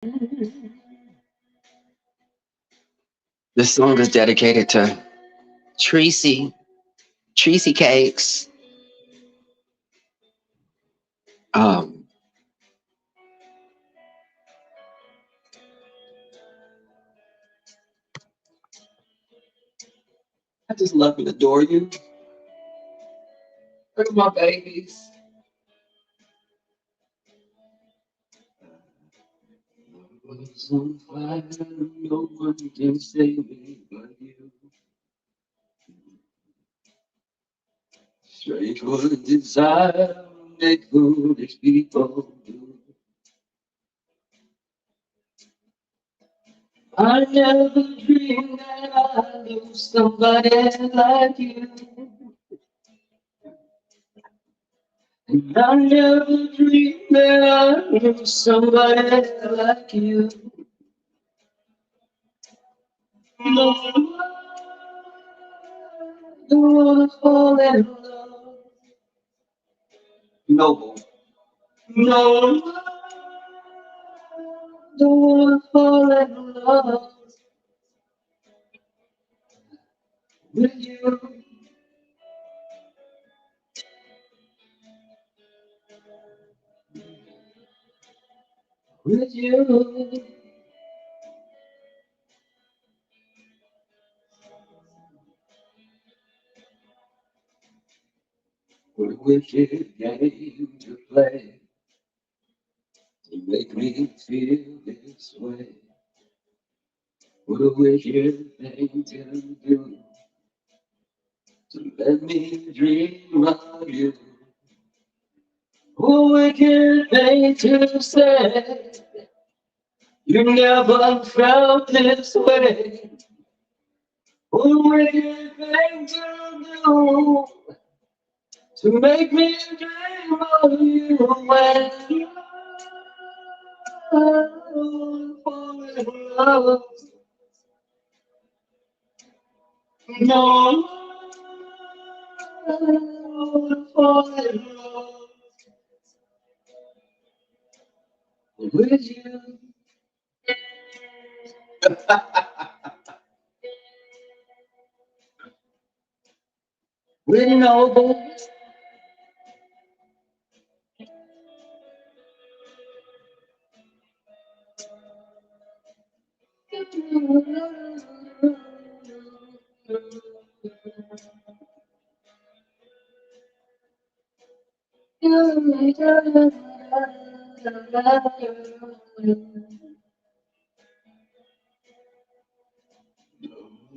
This song is dedicated to Tracy, Tracy Cakes. Um, I just love and adore you. Look at my babies. Was on fire, no one can save me but you. Strange what desire make foolish people do. I never dreamed that I'd lose somebody like you. And I never dreamed that I'd lose somebody like you. No, don't wanna fall in love. Noble. No, don't wanna fall in love with you. With you. What a wicked game to play to make me feel this way. What a wicked thing to do to let me dream of you. What a wicked thing to say. You never felt this way. What a wicked thing to do to make me dream of you when you fall in love. No, fall in love with you. With noble.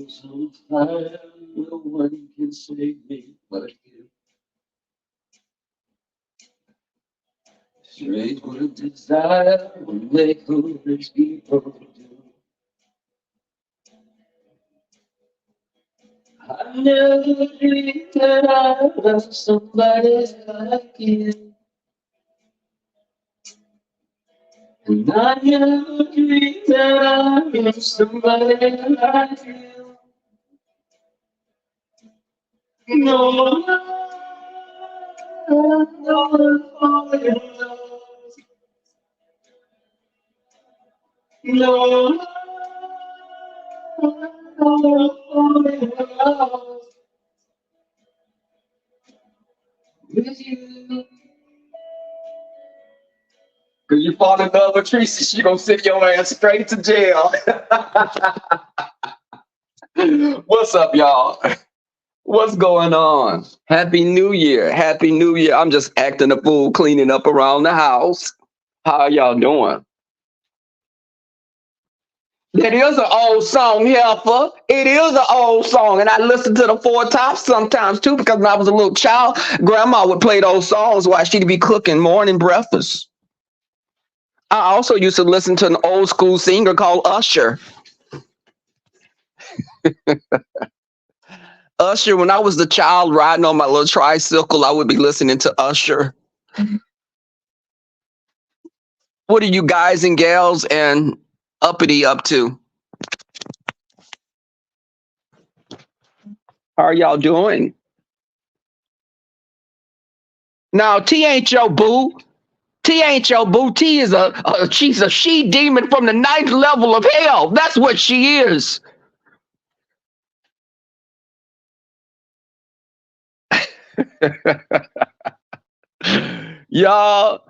So fire, no one can save me but you. Strange what desire will make foolish people do. I never dreamed that I'd love somebody like you. And I never dreamed that I'd love somebody like you. No, no, fall in love. No, no, fall in love with you. Cause you fall in love with Tracy, she gonna send your ass straight to jail. What's up, y'all? What's going on? Happy New Year. Happy New Year. I'm just acting a fool cleaning up around the house. How y'all doing? That is an old song, Heifer. It is an old song. And I listen to the Four Tops sometimes too, because when I was a little child, grandma would play those songs while she'd be cooking morning breakfast. I also used to listen to an old school singer called Usher. Usher, when I was the child riding on my little tricycle, I would be listening to Usher. What are you guys and gals and uppity up to? How are y'all doing? Now, T ain't your boo. T ain't your boo. T is she's a she demon from the ninth level of hell. That's what she is. Y'all,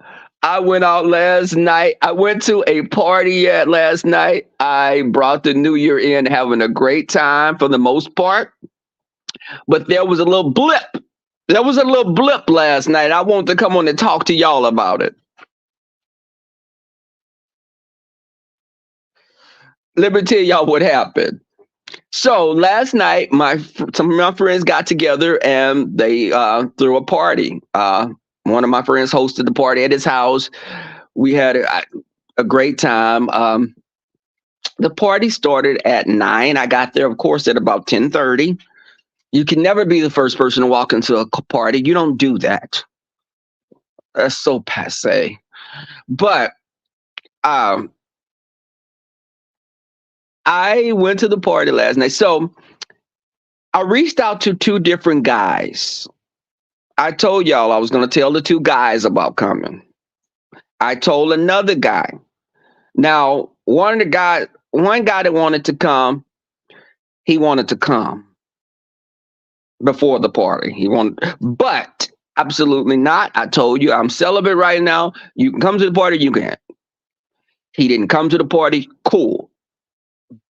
I went out last night. I went to a party at last night. I brought the new year in having a great time for the most part, but there was a little blip. There was a little blip last night. I want to come on and talk to y'all about it. Let me tell y'all what happened. So last night, some of my friends got together and they threw a party. One of my friends hosted the party at his house. We had a great time. The party started at 9. I got there, of course, at about 10:30. You can never be the first person to walk into a party. You don't do that. That's so passe. But um, I went to the party last night. So I reached out to two different guys. I told y'all I was going to tell the two guys about coming. I told another guy. Now, one guy that wanted to come, he wanted to come before the party. But absolutely not. I told you I'm celibate right now. You can come to the party, you can. He didn't come to the party, cool.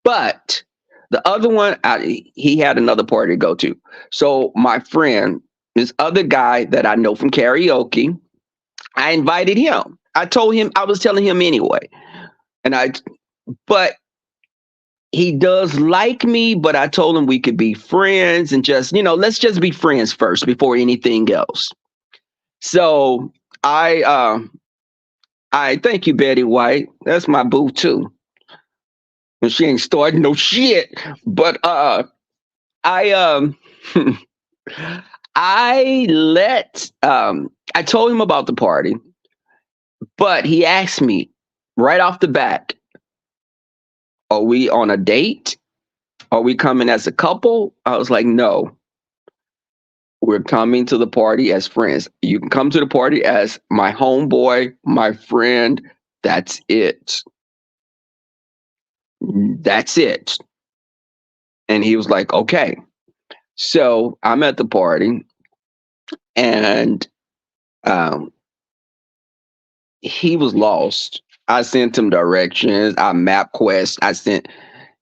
But the other one, he had another party to go to. So my friend, this other guy that I know from karaoke, I invited him. I told him, I was telling him anyway. But he does like me, but I told him we could be friends and just, let's just be friends first before anything else. So I thank you, Betty White. That's my boo too. And she ain't starting no shit. But I I told him about the party, but he asked me right off the bat, are we on a date? Are we coming as a couple? I was like, no. We're coming to the party as friends. You can come to the party as my homeboy, my friend. That's it. That's it. And he was like, okay. So I'm at the party and he was lost. I sent him directions. I map quest.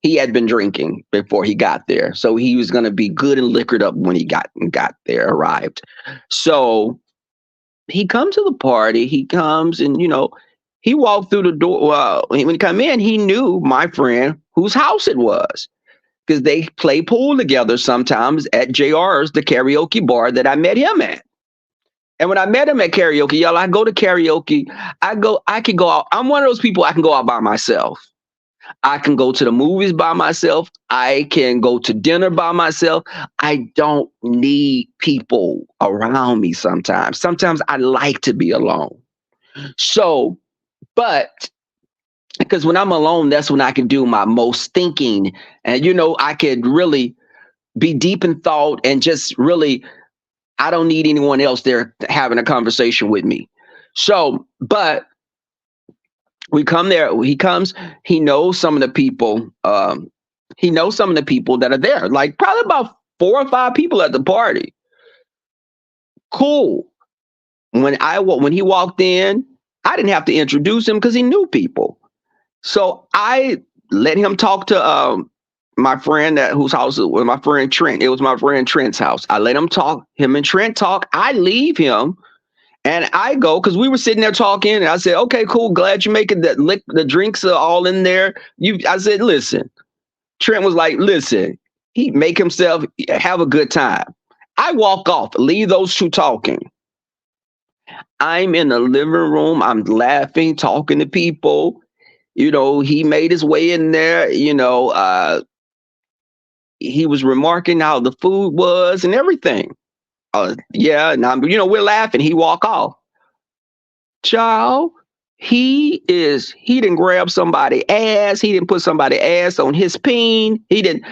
He had been drinking before he got there. So he was going to be good and liquored up when he got there, arrived. So he comes to the party. He comes and, he walked through the door. Well, when he come in, he knew my friend whose house it was because they play pool together sometimes at JR's, the karaoke bar that I met him at. And when I met him at karaoke, y'all, I go to karaoke. I can go out. I'm one of those people I can go out by myself. I can go to the movies by myself. I can go to dinner by myself. I don't need people around me sometimes. Sometimes I like to be alone. So, but because when I'm alone, that's when I can do my most thinking. And, I could really be deep in thought and just really, I don't need anyone else there having a conversation with me. So, but we come there. He comes. He knows some of the people. He knows some of the people that are there. Like probably about 4 or 5 people at the party. Cool. When he walked in, I didn't have to introduce him because he knew people. So I let him talk to my friend whose house it was. My friend Trent. It was my friend Trent's house. I let him talk. Him and Trent talk. I leave him. And I go because we were sitting there talking, and I said, "Okay, cool. Glad you make it. The drinks are all in there." I said, "Listen." Trent was like, "Listen." He make himself have a good time. I walk off, leave those two talking. I'm in the living room. I'm laughing, talking to people. He made his way in there. He was remarking how the food was and everything. Yeah, and we're laughing. He walk off. Child, he didn't grab somebody ass. He didn't put somebody ass on his peen. He didn't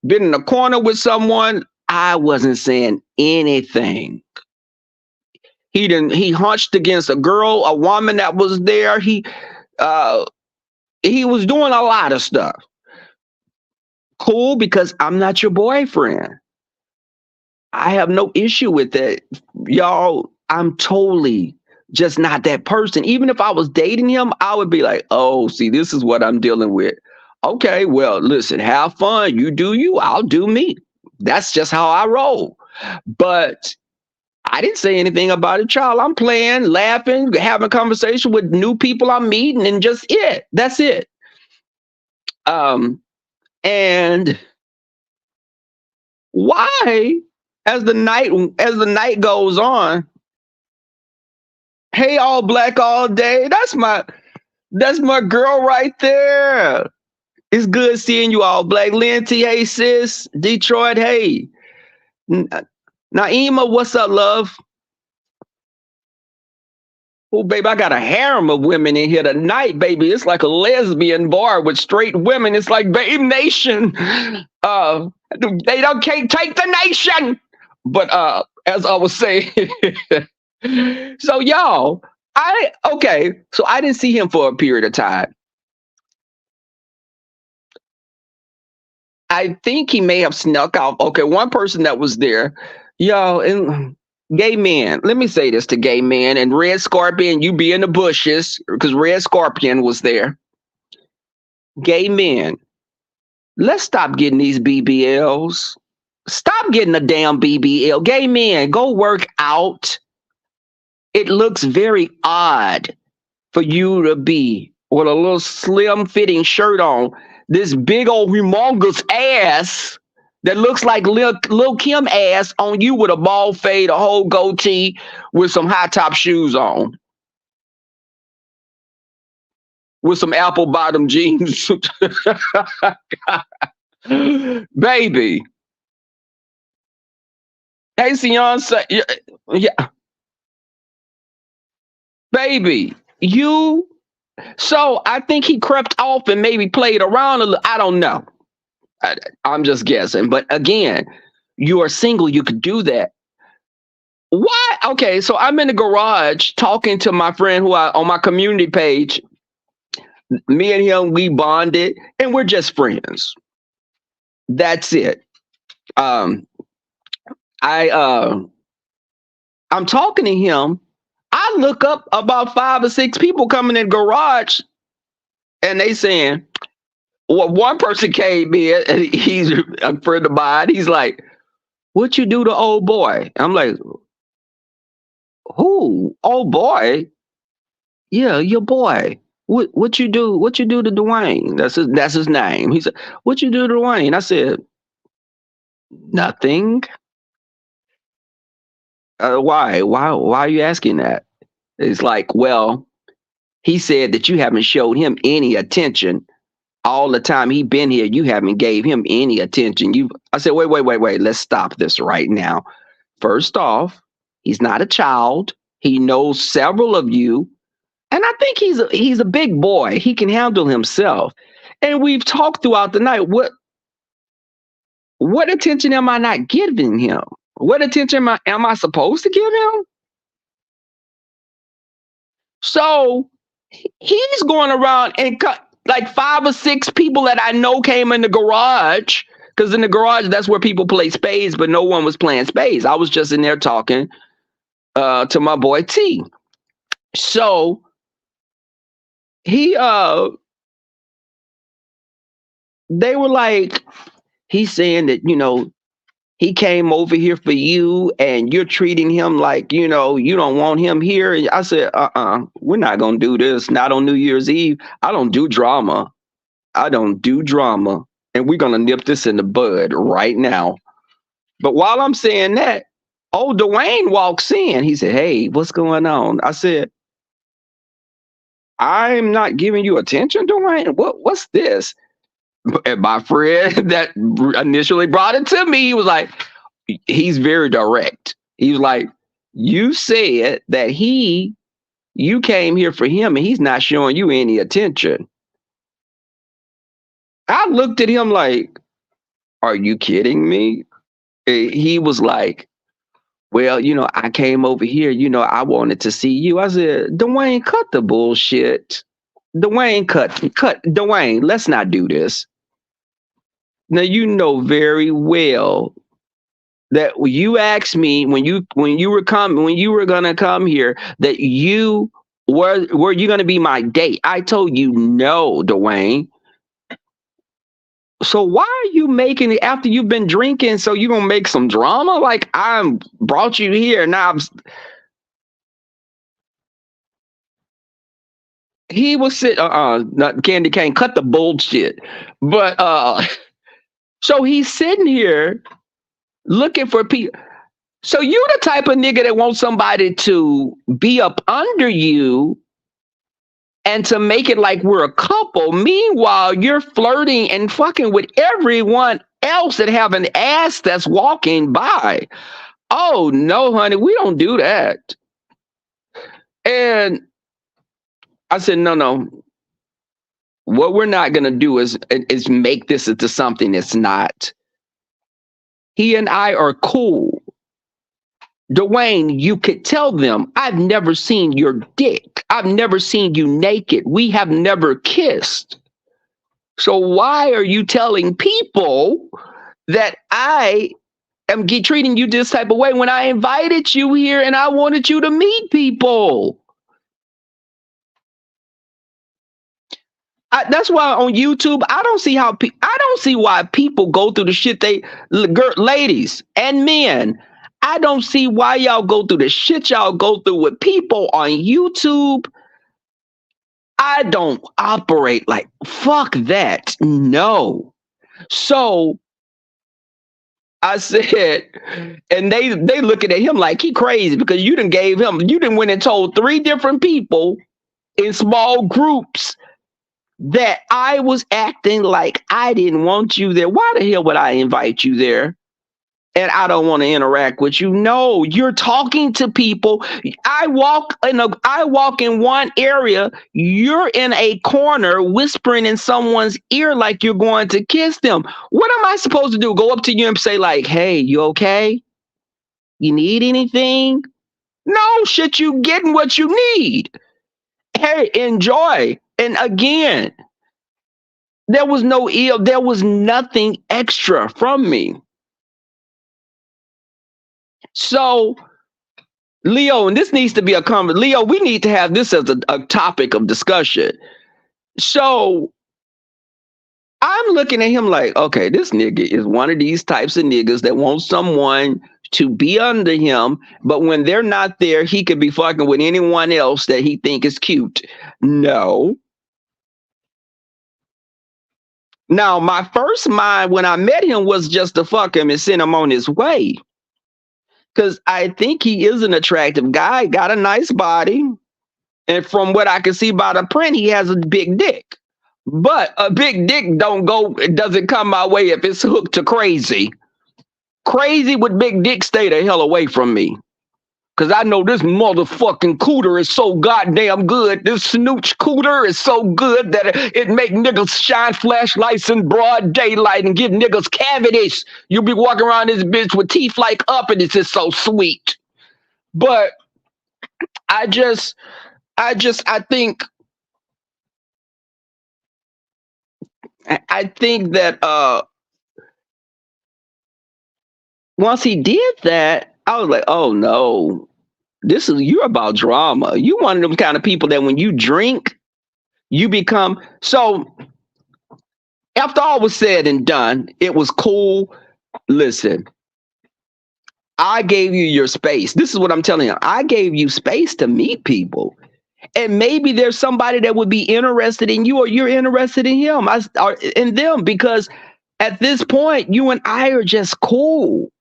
been in a corner with someone. I wasn't saying anything. He hunched against a girl, a woman that was there. Uh he was doing a lot of stuff. Cool, because I'm not your boyfriend. I have no issue with that. Y'all, I'm totally just not that person. Even if I was dating him, I would be like, oh, see, this is what I'm dealing with. Okay, well, listen, have fun. You do you, I'll do me. That's just how I roll. But I didn't say anything about it, child. I'm playing, laughing, having conversation with new people I'm meeting, and just it. That's it. Um, and why, as the night goes on, hey, all black all day. That's my girl right there. It's good seeing you, all black. Linty, hey sis. Detroit, hey. Naima, what's up, love? Oh, baby, I got a harem of women in here tonight, baby. It's like a lesbian bar with straight women. It's like Babe Nation. They don't can't take the nation. But as I was saying, so y'all, so I didn't see him for a period of time. I think he may have snuck out. Okay, one person that was there, y'all, and gay men. Let me say this to gay men and Red Scorpion. You be in the bushes because Red Scorpion was there. Gay men, let's stop getting these BBLs. Stop getting a damn BBL. Gay men, go work out. It looks very odd for you to be with a little slim fitting shirt on, this big old humongous ass that looks like Lil Kim ass on you with a bald fade, a whole goatee with some high top shoes on, with some apple bottom jeans. Baby. Hey, Sion, yeah, yeah, baby, you. So I think he crept off and maybe played around a little. I don't know. I'm just guessing. But again, you are single. You could do that. Why? Okay, so I'm in the garage talking to my friend who I on my community page. Me and him, we bonded, and we're just friends. That's it. Um, I I'm talking to him. I look up about 5 or 6 people coming in the garage, and they saying, well, one person came in, and he's a friend of mine. He's like, "What you do to old boy?" I'm like, "Who? Old boy? Yeah, your boy. What you do? What you do to Dwayne? That's his name." He said, "What you do to Dwayne?" I said, "Nothing." Why? Why are you asking that? It's like, well, he said that you haven't showed him any attention all the time he been here. You haven't gave him any attention. I said, wait. Let's stop this right now. First off, he's not a child. He knows several of you, and I think he's a big boy. He can handle himself. And we've talked throughout the night. What attention am I not giving him? What attention am I supposed to give him? So he's going around and cut like 5 or 6 people that I know came in the garage. Because in the garage, that's where people play spades, but no one was playing spades. I was just in there talking to my boy T. So he they were like, he's saying that, he came over here for you and you're treating him like, you don't want him here. And I said, we're not gonna do this. Not on New Year's Eve. I don't do drama. And we're gonna nip this in the bud right now. But while I'm saying that, old Dwayne walks in. He said, "Hey, what's going on?" I said, "I'm not giving you attention, Dwayne. What's this?" And my friend that initially brought it to me, he was like, he's very direct. He was like, "You said that you came here for him and he's not showing you any attention." I looked at him like, "Are you kidding me?" He was like, Well, I came over here, I wanted to see you. I said, Dwayne, cut the bullshit. Dwayne, cut. Dwayne, let's not do this. Now, you know very well that when you asked me when you were gonna come here, that you were you gonna be my date. I told you no, Dwayne. So why are you making it after you've been drinking? So you gonna make some drama? Like I brought you here now. He was sit not Candy Cane, cut the bullshit. But so he's sitting here looking for people. So you the type of nigga that wants somebody to be up under you and to make it like we're a couple. Meanwhile, you're flirting and fucking with everyone else that have an ass that's walking by. Oh no, honey, we don't do that. And I said, no. What we're not gonna do is make this into something it's not. He and I are cool. Dwayne, you could tell them, I've never seen your dick. I've never seen you naked. We have never kissed. So why are you telling people that I am treating you this type of way when I invited you here and I wanted you to meet people? That's why on YouTube, I don't see why people go through the shit ladies and men. I don't see why y'all go through the shit y'all go through with people on YouTube. I don't operate like fuck that. No. So I said, and they looking at him like he crazy because you done went and told 3 different people in small groups that I was acting like I didn't want you there. Why the hell would I invite you there? And I don't want to interact with you. No, you're talking to people. I walk in one area, you're in a corner whispering in someone's ear like you're going to kiss them. What am I supposed to do? Go up to you and say like, "Hey, you okay? You need anything?" No, shit, you getting what you need. Hey, enjoy. And again, there was nothing extra from me. So, Leo, and this needs to be Leo, we need to have this as a topic of discussion. So, I'm looking at him like, okay, this nigga is one of these types of niggas that wants someone to be under him, but when they're not there, he could be fucking with anyone else that he think is cute. No. Now, my first mind when I met him was just to fuck him and send him on his way. Because I think he is an attractive guy, got a nice body. And from what I can see by the print, he has a big dick. But a big dick it doesn't come my way if it's hooked to crazy. Crazy with big dick, stay the hell away from me. Because I know this motherfucking cooter is so goddamn good. This snooch cooter is so good that it make niggas shine flashlights in broad daylight and give niggas cavities. You'll be walking around this bitch with teeth like up and it's just so sweet. But I think that once he did that, I was like, oh no. You're about drama. You one of them kind of people that when you drink, you become so. After all was said and done, it was cool. Listen, I gave you your space. This is what I'm telling you. I gave you space to meet people, and maybe there's somebody that would be interested in you, or you're interested in him, or in them, because at this point, you and I are just cool.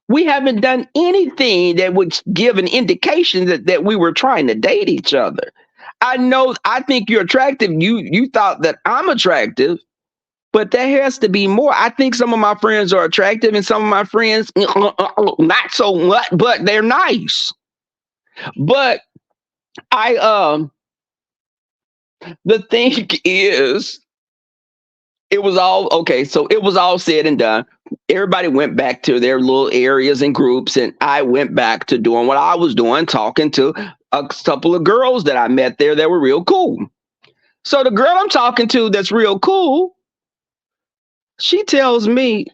We haven't done anything that would give an indication that we were trying to date each other. I think you're attractive. You thought that I'm attractive, but there has to be more. I think some of my friends are attractive and some of my friends not so much, but they're nice. But the thing is it was all okay. So it was all said and done. Everybody went back to their little areas and groups, and I went back to doing what I was doing, talking to a couple of girls that I met there that were real cool. So the girl I'm talking to that's real cool, she tells me,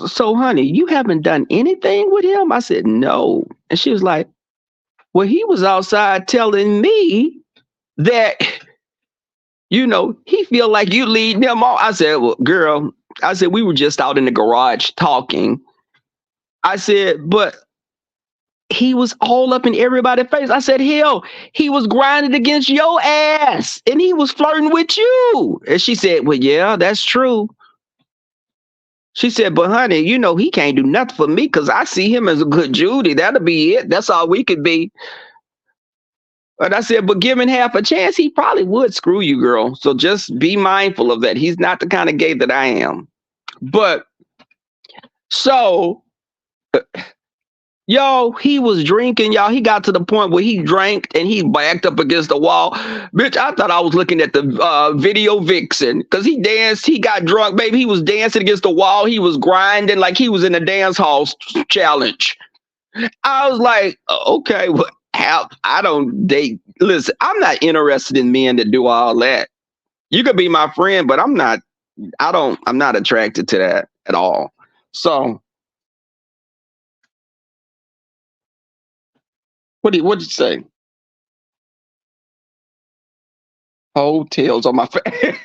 "So, honey, you haven't done anything with him?" I said, "No." And she was like, "Well, he was outside telling me that, he feel like you leading him on." I said, "Well, girl," I said, "we were just out in the garage talking." I said, "But he was all up in everybody's face." I said, "Hell, he was grinding against your ass and he was flirting with you." And she said, "Well, yeah, that's true." She said, "But honey, he can't do nothing for me because I see him as a good Judy. That'll be it. That's all we could be." And I said, "But given half a chance, he probably would screw you, girl. So just be mindful of that. He's not the kind of gay that I am." But so, yo, he was drinking, y'all. He got to the point where he drank and he backed up against the wall. Bitch, I thought I was looking at the video vixen because he danced. He got drunk, baby. He was dancing against the wall. He was grinding like he was in a dance hall challenge. I was like, okay, well, I don't date. Listen, I'm not interested in men that do all that. You could be my friend, but I'm not attracted to that at all. So what'd you say? Hotels on my face.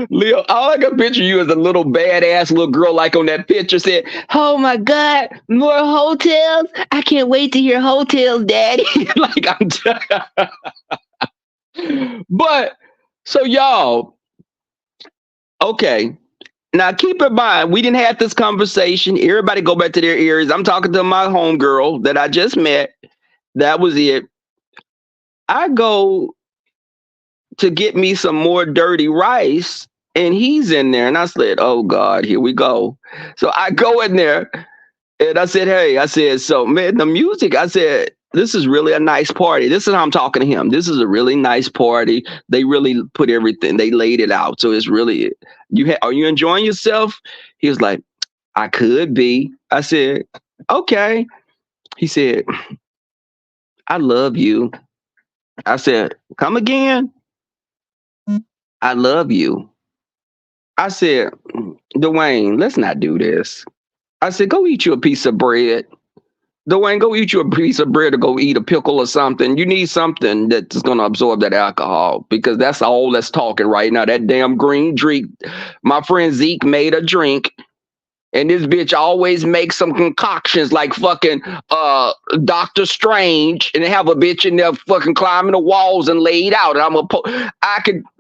Leo, all I can picture you as a little badass little girl like on that picture said, "Oh my God, more hotels. I can't wait to hear hotels, daddy." Like but so y'all, okay. Now keep in mind, we didn't have this conversation. Everybody go back to their ears. I'm talking to my homegirl that I just met. That was it. I go to get me some more dirty rice, and he's in there. And I said, "Oh God, here we go." So I go in there and I said, "Hey," I said, "So man, the music," I said, "this is really a nice party." This is how I'm talking to him. "This is a really nice party. They really put everything, they laid it out. So it's really, are you enjoying yourself?" He was like, "I could be." I said, "Okay." He said, "I love you." I said, "Come again?" "I love you." I said, "Dwayne, let's not do this." I said, "Go eat you a piece of bread. Dwayne, go eat you a piece of bread or go eat a pickle or something. You need something that's going to absorb that alcohol because that's all that's talking right now. That damn green drink." My friend Zeke made a drink, and this bitch always makes some concoctions like fucking Doctor Strange, and have a bitch in there fucking climbing the walls and laid out. And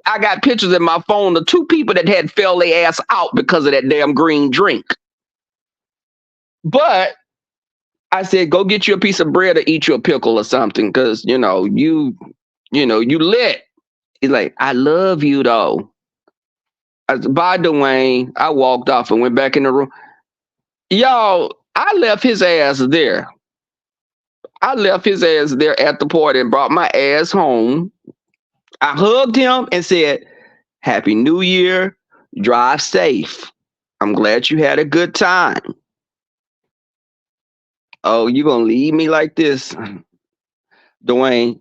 I got pictures in my phone of two people that had fell their ass out because of that damn green drink. But I said, "Go get you a piece of bread or eat you a pickle or something, because you lit." He's like, "I love you though." I said, "Bye, Dwayne." I walked off and went back in the room. Y'all, I left his ass there. I left his ass there at the party and brought my ass home. I hugged him and said, "Happy New Year. Drive safe. I'm glad you had a good time." "Oh, you gonna leave me like this?" "Dwayne,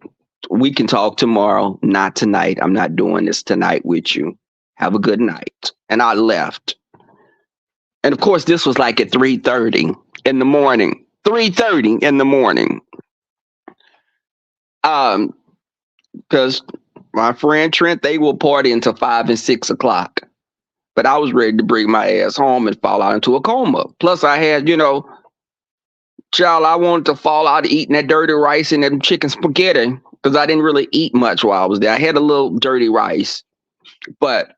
we can talk tomorrow, not tonight. I'm not doing this tonight with you. Have a good night." And I left. And of course, this was like at 3:30 in the morning. 3:30 in the morning. Because my friend Trent, they will party until 5 and 6 o'clock. But I was ready to bring my ass home and fall out into a coma. Plus, I had, child, I wanted to fall out eating that dirty rice and that chicken spaghetti because I didn't really eat much while I was there. I had a little dirty rice, but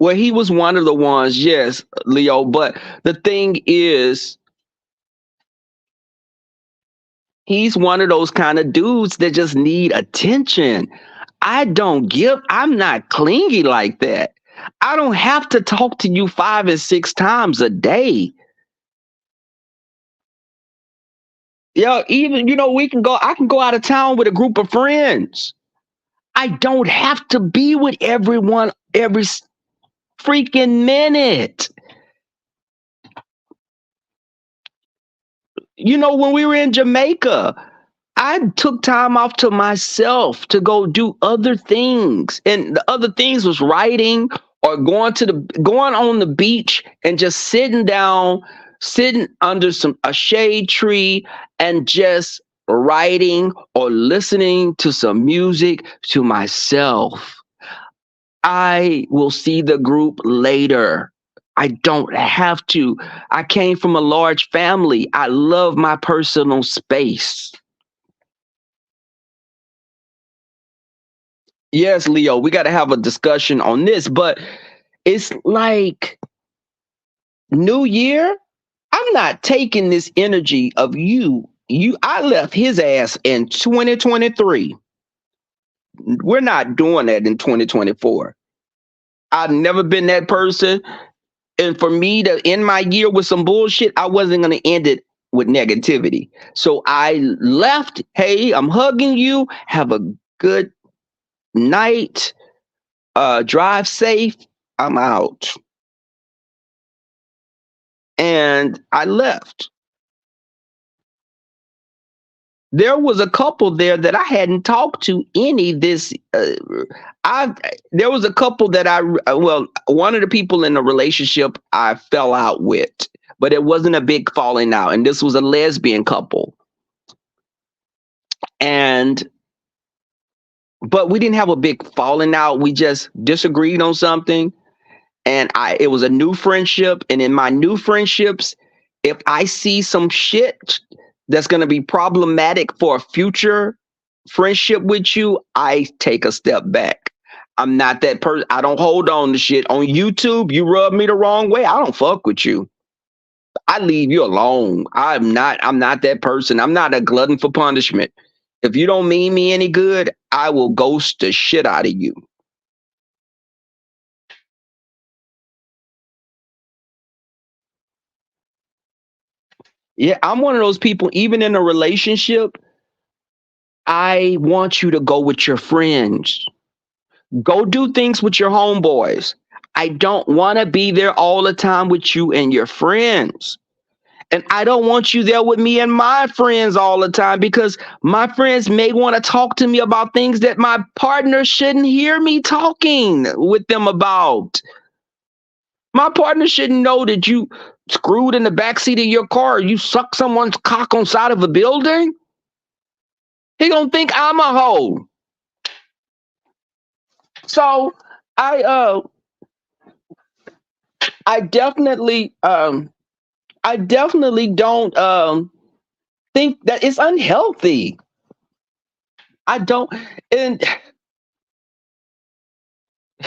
well, he was one of the ones, yes, Leo. But the thing is, he's one of those kind of dudes that just need attention. I'm not clingy like that. I don't have to talk to you 5 and 6 times a day. Yeah, even we can go. I can go out of town with a group of friends. I don't have to be with everyone every freaking minute. When we were in Jamaica, I took time off to myself to go do other things. And the other things was writing or going on the beach and just sitting down, sitting under a shade tree and just writing or listening to some music to myself. I will see the group later. I don't have to. I came from a large family. I love my personal space. Yes, Leo, we got to have a discussion on this, but it's like New Year. I'm not taking this energy of you. I left his ass in 2023. We're not doing that in 2024. I've never been that person. And for me to end my year with some bullshit, I wasn't going to end it with negativity. So I left. Hey, I'm hugging you. Have a good night. Drive safe. I'm out. And I left. There was a couple there that I hadn't talked to any this. I There was a couple that one of the people in the relationship I fell out with, but it wasn't a big falling out, and this was a lesbian couple, and but we didn't have a big falling out. We just disagreed on something, and it was a new friendship, and in my new friendships, if I see some shit that's going to be problematic for a future friendship with you, I take a step back. I'm not that person. I don't hold on to shit. On YouTube, you rub me the wrong way, I don't fuck with you. I leave you alone. I'm not that person. I'm not a glutton for punishment. If you don't mean me any good, I will ghost the shit out of you. Yeah, I'm one of those people, even in a relationship, I want you to go with your friends. Go do things with your homeboys. I don't want to be there all the time with you and your friends. And I don't want you there with me and my friends all the time because my friends may want to talk to me about things that my partner shouldn't hear me talking with them about. My partner shouldn't know that you screwed in the backseat of your car, you suck someone's cock on side of a building. He gonna think I'm a hoe. So I uh I definitely don't think that it's unhealthy. I don't, and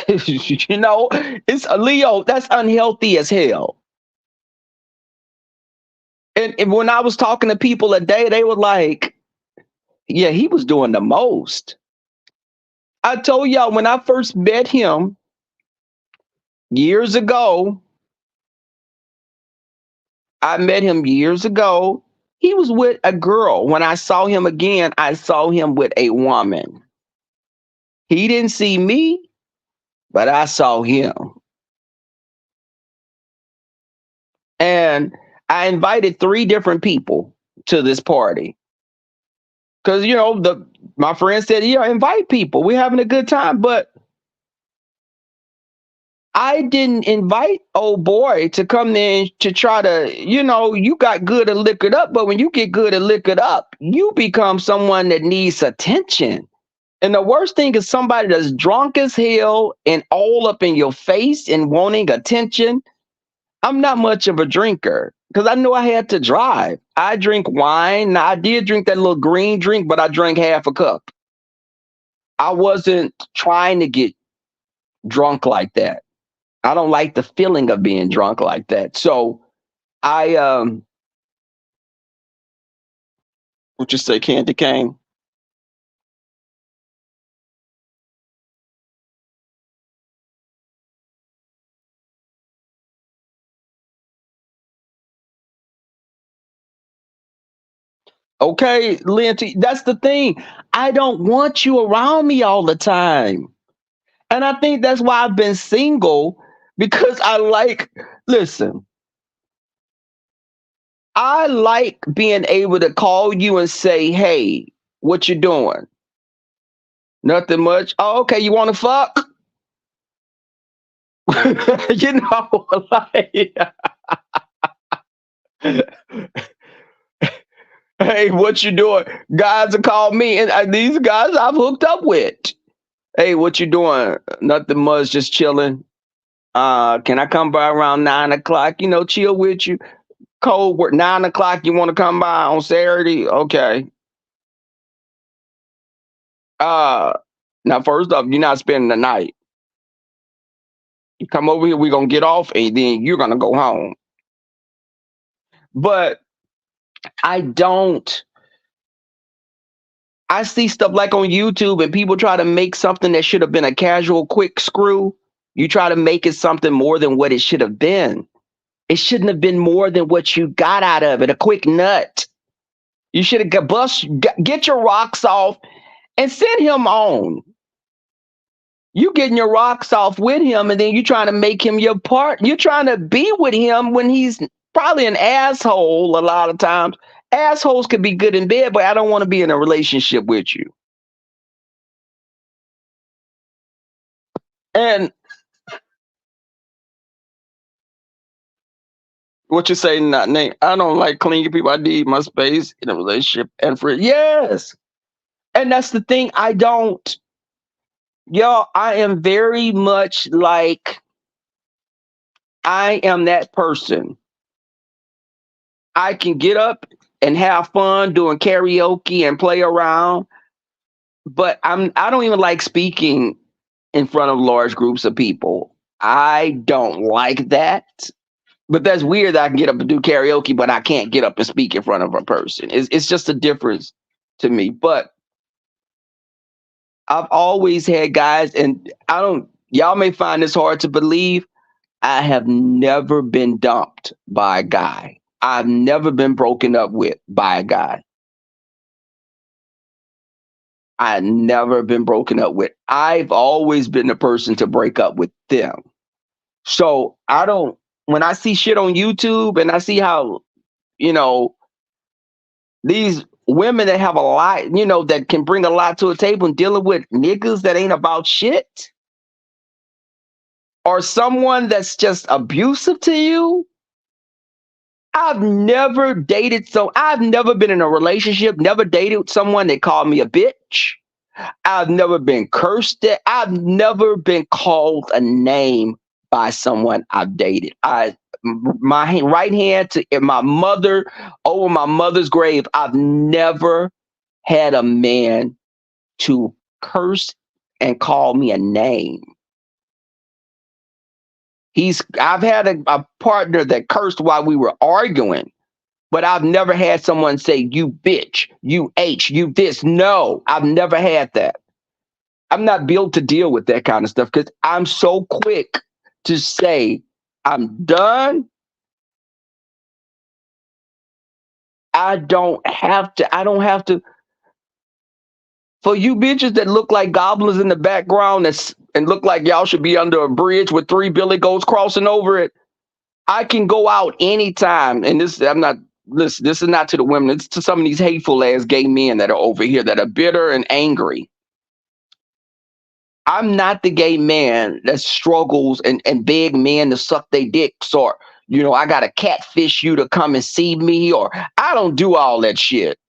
it's Leo, that's unhealthy as hell. And when I was talking to people a day, they were like, yeah, he was doing the most. I told y'all when I first met him years ago, I met him years ago. He was with a girl. When I saw him again, I saw him with a woman. He didn't see me, but I saw him. And I invited three different people to this party. Cause the my friend said, yeah, invite people. We're having a good time. But I didn't invite old boy to come in to try to, you got good at liquored up, but when you get good at liquored up, you become someone that needs attention. And the worst thing is somebody that's drunk as hell and all up in your face and wanting attention. I'm not much of a drinker because I knew I had to drive. I drink wine. Now, I did drink that little green drink, but I drank half a cup. I wasn't trying to get drunk like that. I don't like the feeling of being drunk like that. So I what you say, Candy Cane? Okay, Linty, that's the thing. I don't want you around me all the time. And I think that's why I've been single because listen, I like being able to call you and say, hey, what you doing? Nothing much. Oh, okay, you want to fuck? you know, like, hey, what you doing? Guys have called me, and these guys I've hooked up with. Hey, what you doing? Nothing much, just chilling. Can I come by around 9 o'clock? Chill with you. Cold work. 9 o'clock. You want to come by on Saturday? Okay. Uh, Now first off, you're not spending the night. You come over here, we're gonna get off, and then you're gonna go home. But I don't. I see stuff like on YouTube, and people try to make something that should have been a casual, quick screw. You try to make it something more than what it should have been. It shouldn't have been more than what you got out of it, a quick nut. You should have get your rocks off and send him on. You getting your rocks off with him, and then you trying to make him your part. You're trying to be with him when he's probably an asshole a lot of times. Assholes could be good in bed, but I don't want to be in a relationship with you. And what you say, not name? I don't like clingy people. I need my space in a relationship and for yes. And that's the thing. I don't. Y'all, I am very much like I am that person. I can get up and have fun doing karaoke and play around, but I don't even like speaking in front of large groups of people. I don't like that. But that's weird that I can get up and do karaoke, but I can't get up and speak in front of a person. It's just a difference to me. But I've always had guys, and y'all may find this hard to believe. I have never been dumped by a guy. I've never been broken up with by a guy. I've never been broken up with. I've always been the person to break up with them. So when I see shit on YouTube and I see how, you know, these women that have a lot, that can bring a lot to a table and dealing with niggas that ain't about shit, or someone that's just abusive to you. I've never been in a relationship, never dated someone that called me a bitch. I've never been cursed at. I've never been called a name by someone I've dated. My right hand to my mother, over my mother's grave, I've never had a man to curse and call me a name. I've had a partner that cursed while we were arguing, but I've never had someone say, you bitch, you H, you this. No, I've never had that. I'm not built to deal with that kind of stuff because I'm so quick to say, I'm done. I don't have to. For you bitches that look like goblins in the background and look like y'all should be under a bridge with 3 billy goats crossing over it, I can go out anytime. And this is not to the women. It's to some of these hateful ass gay men that are over here that are bitter and angry. I'm not the gay man that struggles and beg men to suck their dicks, or, I got to catfish you to come and see me, or I don't do all that shit.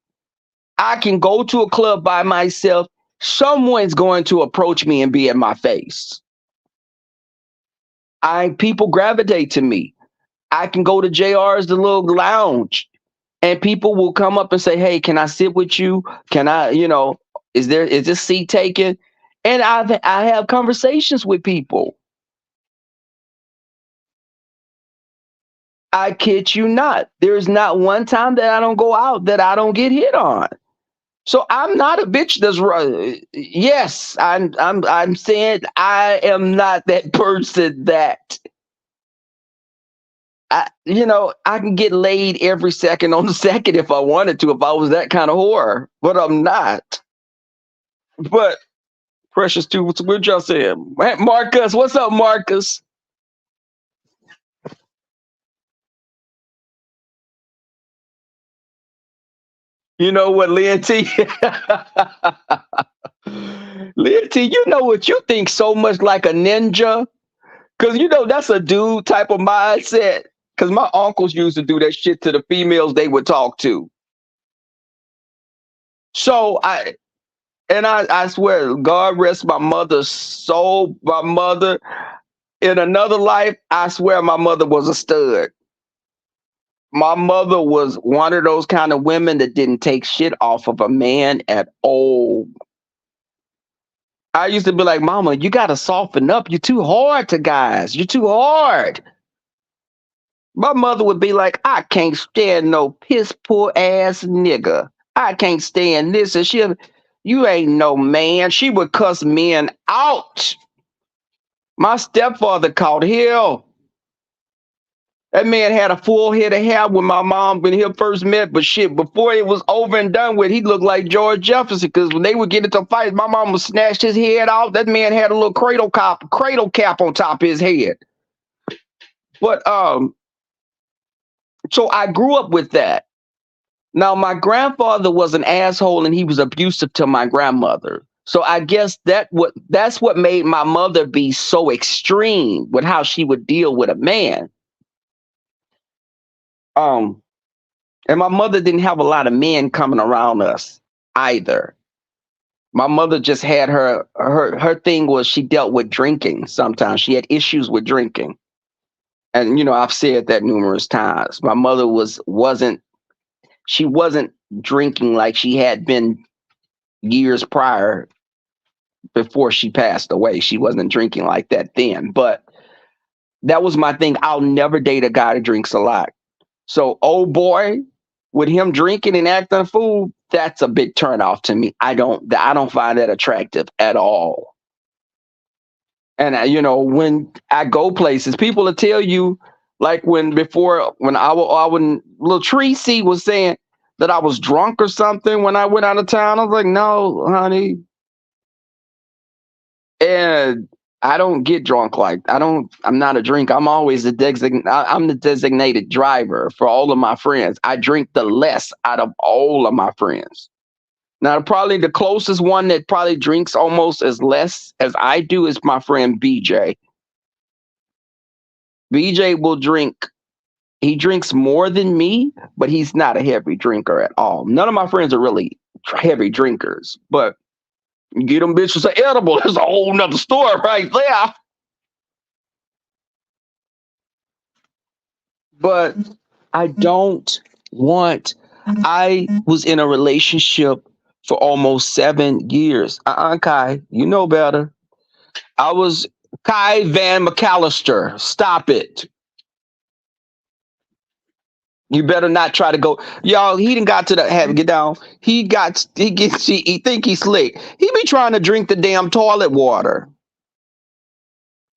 I can go to a club by myself. Someone's going to approach me and be in my face. People gravitate to me. I can go to JR's, the little lounge, and people will come up and say, hey, can I sit with you? Can I, is this seat taken? And I have conversations with people. I kid you not. There's not one time that I don't go out that I don't get hit on. So I'm not a bitch that's yes, I'm saying I am not that person that I can get laid every second on the second if I wanted to, if I was that kind of whore, but I'm not. But Precious too, what y'all saying? Marcus, what's up, Marcus? You know what, Lynn T? Lynn T, you know what, you think so much like a ninja? Because that's a dude type of mindset. Because my uncles used to do that shit to the females they would talk to. So I swear, God rest my mother's soul. My mother, in another life, I swear my mother was a stud. My mother was one of those kind of women that didn't take shit off of a man at all. I used to be like, Mama, you got to soften up. You're too hard to guys. You're too hard. My mother would be like, I can't stand no piss poor ass nigga. I can't stand this. And you ain't no man. She would cuss men out. My stepfather caught hell. That man had a full head of hair when my mom when he first met, but shit, before it was over and done with, he looked like George Jefferson. Because when they would get into fights, my mom would snatch his head off. That man had a little cradle cap on top of his head. But so I grew up with that. Now my grandfather was an asshole and he was abusive to my grandmother. So I guess that's what made my mother be so extreme with how she would deal with a man. Um, and my mother didn't have a lot of men coming around us either. My mother just had her thing was she dealt with drinking sometimes. She had issues with drinking. And I've said that numerous times. My mother wasn't drinking like she had been years prior before she passed away. She wasn't drinking like that then. But that was my thing. I'll never date a guy that drinks a lot. So, old boy, with him drinking and acting a fool, that's a big turnoff to me. I don't find that attractive at all. And when I go places, people will tell you, like when when little Tracy was saying that I was drunk or something when I went out of town. I was like, no, honey. And I don't get drunk I'm not a drink. I'm the designated driver for all of my friends. I drink the less out of all of my friends. Now, probably the closest one that probably drinks almost as less as I do is my friend BJ. BJ will drink. He drinks more than me, but he's not a heavy drinker at all. None of my friends are really heavy drinkers, but you get them bitches an edible, there's a whole nother story right there. But I don't want. I was in a relationship for almost 7 years. Kai, you know better. I was Kai Van McAllister. Stop it. You better not try to go, y'all. He didn't got to the have get down. He think he's slick. He be trying to drink the damn toilet water.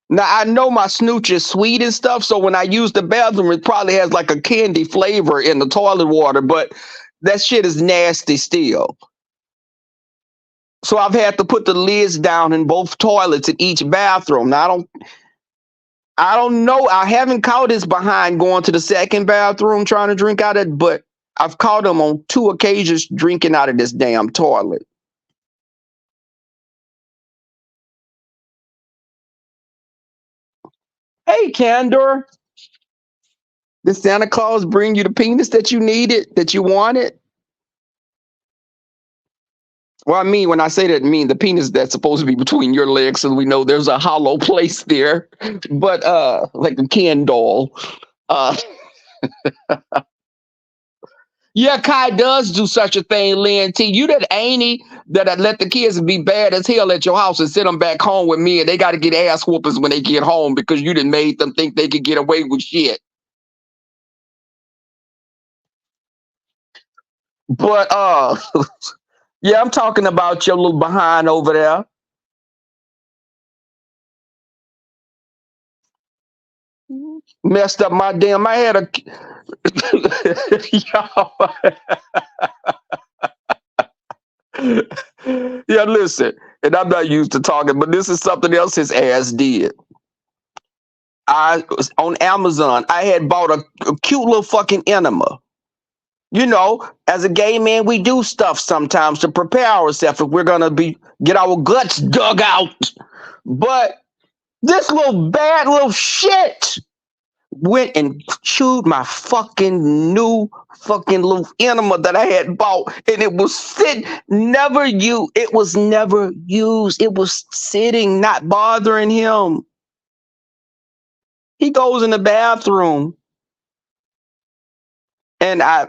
Now I know my snooch is sweet and stuff, so when I use the bathroom, it probably has like a candy flavor in the toilet water, but that shit is nasty still. So I've had to put the lids down in both toilets in each bathroom. Now I don't know. I haven't caught his behind going to the second bathroom trying to drink out of it, but I've caught him on 2 occasions drinking out of this damn toilet. Hey, Candor, did Santa Claus bring you the penis that you needed, that you wanted? Well, I mean, when I say that, I mean the penis that's supposed to be between your legs, so we know there's a hollow place there. But like a Ken doll. Uh, yeah, Kai does do such a thing, Lynn T. You that ain't that I let the kids be bad as hell at your house and send them back home with me, and they got to get ass whoopings when they get home because you done made them think they could get away with shit. But yeah, I'm talking about your little behind over there. Messed up my damn. I had a yeah, listen, and I'm not used to talking, but this is something else his ass did. I was on Amazon. I had bought a cute little fucking enema. You know, as a gay man, we do stuff sometimes to prepare ourselves if we're gonna be get our guts dug out. But this little bad little shit went and chewed my fucking new fucking little enema that I had bought, and it was sitting, never you. It was never used. It was sitting, not bothering him. He goes in the bathroom, and I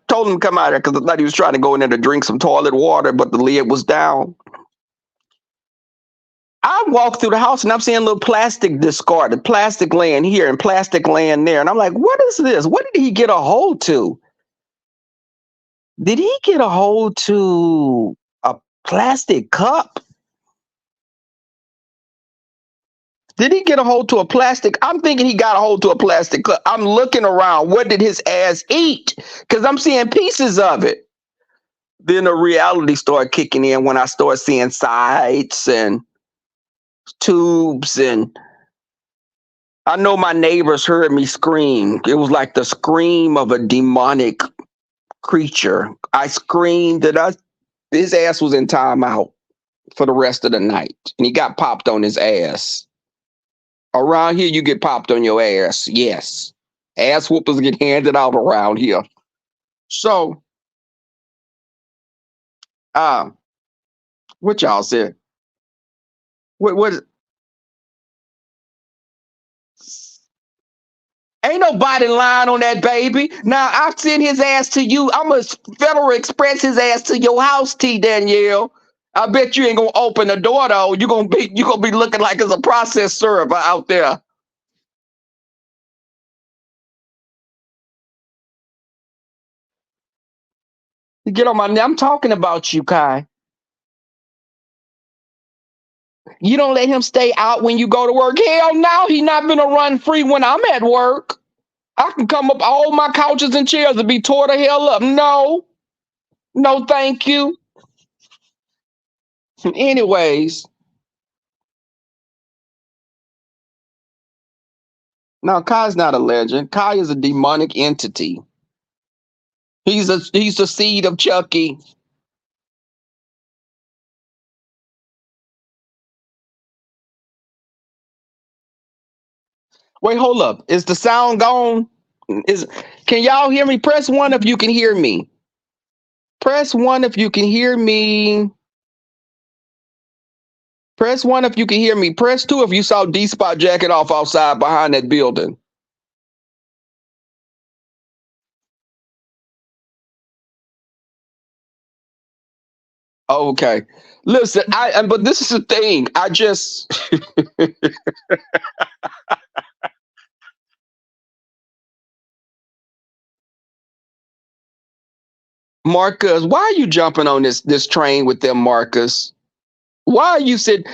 told him to come out there because I thought he was trying to go in there to drink some toilet water, but the lid was down. I walk through the house and I'm seeing little plastic discarded, plastic laying here and plastic laying there. And I'm like, what is this? What did he get a hold to? Did he get a hold to a plastic cup? Did he get a hold to a plastic? I'm thinking he got a hold to a plastic cup. I'm looking around. What did his ass eat? Because I'm seeing pieces of it. Then the reality started kicking in when I started seeing sides and tubes, and I know my neighbors heard me scream. It was like the scream of a demonic creature. I screamed that his ass was in timeout for the rest of the night, and he got popped on his ass. Around here, you get popped on your ass. Yes, ass whoopers get handed out around here. So, what y'all said? What? Ain't nobody lying on that baby. Now I send his ass to you. I'm gonna Federal Express his ass to your house, T. Danielle. I bet you ain't gonna open the door though. You gonna be looking like it's a processed server out there. You get on my. I'm talking about you, Kai. You don't let him stay out when you go to work. Hell no, he not gonna run free when I'm at work. I can come up all my couches and chairs and be tore the hell up. No, no, thank you. Anyways, now Kai's not a legend. Kai is a demonic entity. He's the seed of Chucky. Wait, hold up. Is the sound gone? Is Can y'all hear me? Press one if you can hear me. Press one if you can hear me. Press one if you can hear me. Press two if you saw D Spot jacket off outside behind that building. Okay. Listen, but this is the thing. I just Marcus, why are you jumping on this train with them, Marcus? Why are you sitting?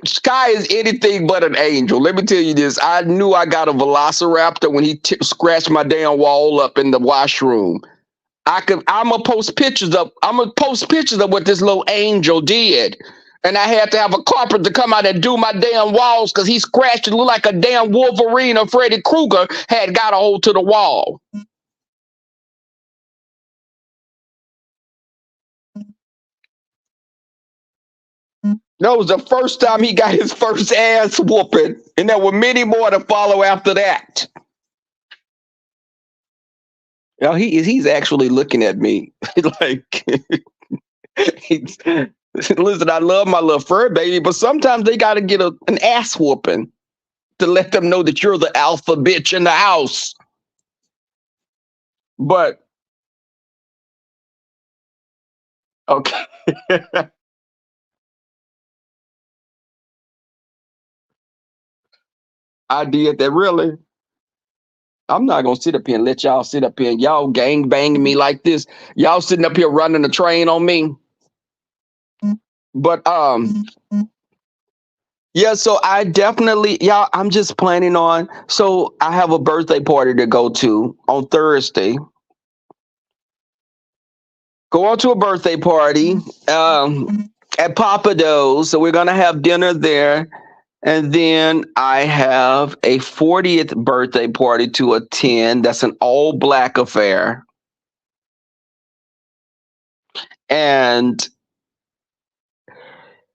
Sky is anything but an angel. Let me tell you this. I knew I got a velociraptor when he scratched my damn wall up in the washroom. I'm gonna post pictures of what this little angel did. And I had to have a carpenter to come out and do my damn walls because he scratched it, looked like a damn Wolverine or Freddy Krueger had got a hold to the wall. That was the first time he got his first ass whooping, and there were many more to follow after that. You know, he's actually looking at me like listen, I love my little fur baby, but sometimes they gotta get an ass whooping to let them know that you're the alpha bitch in the house. But okay. I did that really. I'm not gonna sit up here and let y'all sit up here and y'all gang banging me like this. Y'all sitting up here running the train on me. But Yeah, so I definitely, yeah, I'm just planning on. So I have a birthday party to go to on Thursday. Go on to a birthday party at Papa Do's. So we're gonna have dinner there, and then I have a 40th birthday party to attend. That's an all black affair, and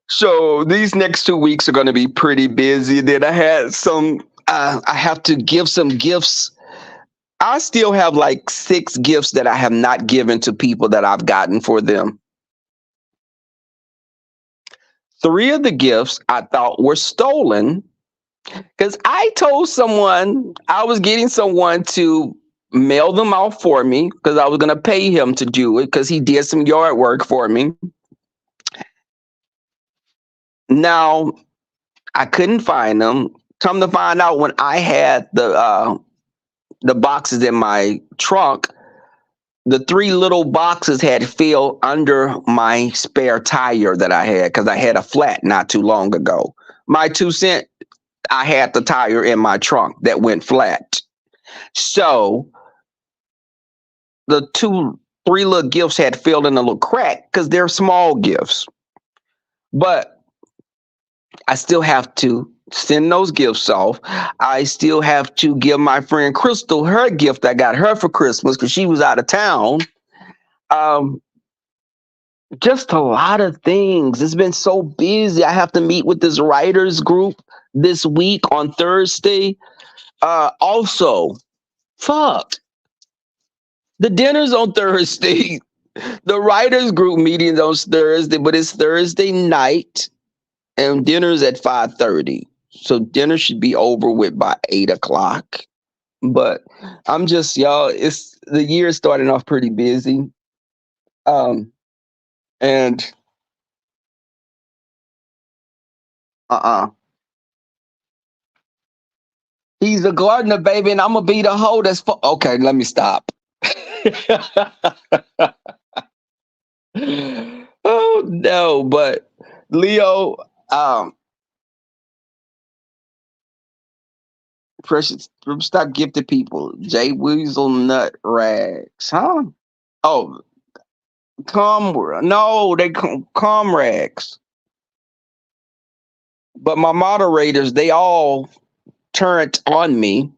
so these next 2 weeks are going to be pretty busy. Then I had some. I have to give some gifts. I still have like 6 gifts that I have not given to people that I've gotten for them. 3 of the gifts I thought were stolen because I told someone I was getting someone to mail them out for me because I was going to pay him to do it because he did some yard work for me. Now I couldn't find them. Come to find out, when I had the boxes in my trunk, the 3 little boxes had filled under my spare tire that I had because I had a flat not too long ago. My 2 cent, I had the tire in my trunk that went flat. So the 3 little gifts had filled in a little crack because they're small gifts. But I still have to send those gifts off. I still have to give my friend Crystal her gift I got her for Christmas because she was out of town. Um, just a lot of things. It's been so busy. I have to meet with this writers group this week on Thursday. Also, fuck, the dinner's on Thursday. The writers group meeting's on Thursday, but it's Thursday night and dinner's at 5:30. So dinner should be over with by 8 o'clock. But I'm just, y'all, it's the year starting off pretty busy. Um and uh-uh. He's a gardener, baby, and I'm gonna be the hoe that's okay, let me stop. Oh no, but Leo, um, precious stop gifted people. Jay Weasel Nut Rags. Huh? Oh, no, they comrags. But my moderators, they all turned on me.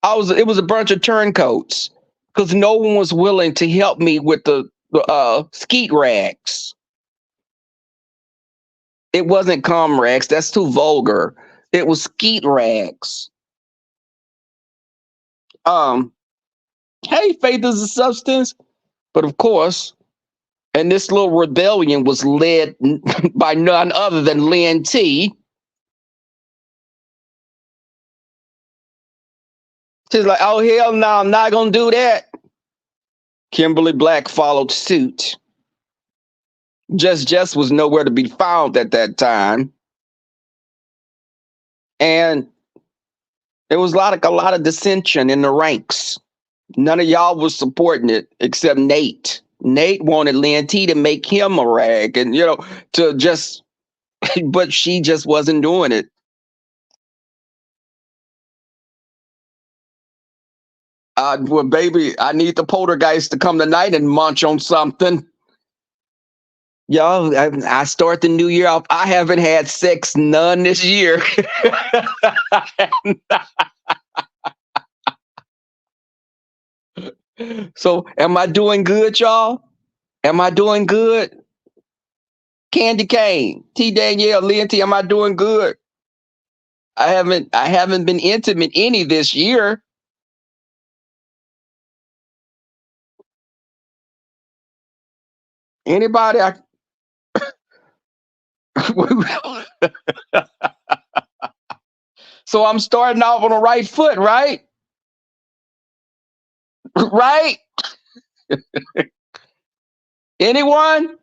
It was a bunch of turncoats because no one was willing to help me with the skeet rags. It wasn't comrags. That's too vulgar. It was skeet rags. Um, hey, faith is a substance, but of course, and this little rebellion was led by none other than Lynn T. She's like, oh, hell no, I'm not going to do that. Kimberly Black followed suit. Jess was nowhere to be found at that time. And there was a lot of dissension in the ranks. None of y'all was supporting it except Nate. Nate wanted Lynn T to make him a rag and, to just, but she just wasn't doing it. Well, baby, I need the poltergeist to come tonight and munch on something. Y'all, I start the new year off. I haven't had sex none this year. So, am I doing good, y'all? Am I doing good? Candy Cane, T Danielle, Lynn T, am I doing good? I haven't been intimate any this year. Anybody? So I'm starting off on the right foot, right? Right? Anyone?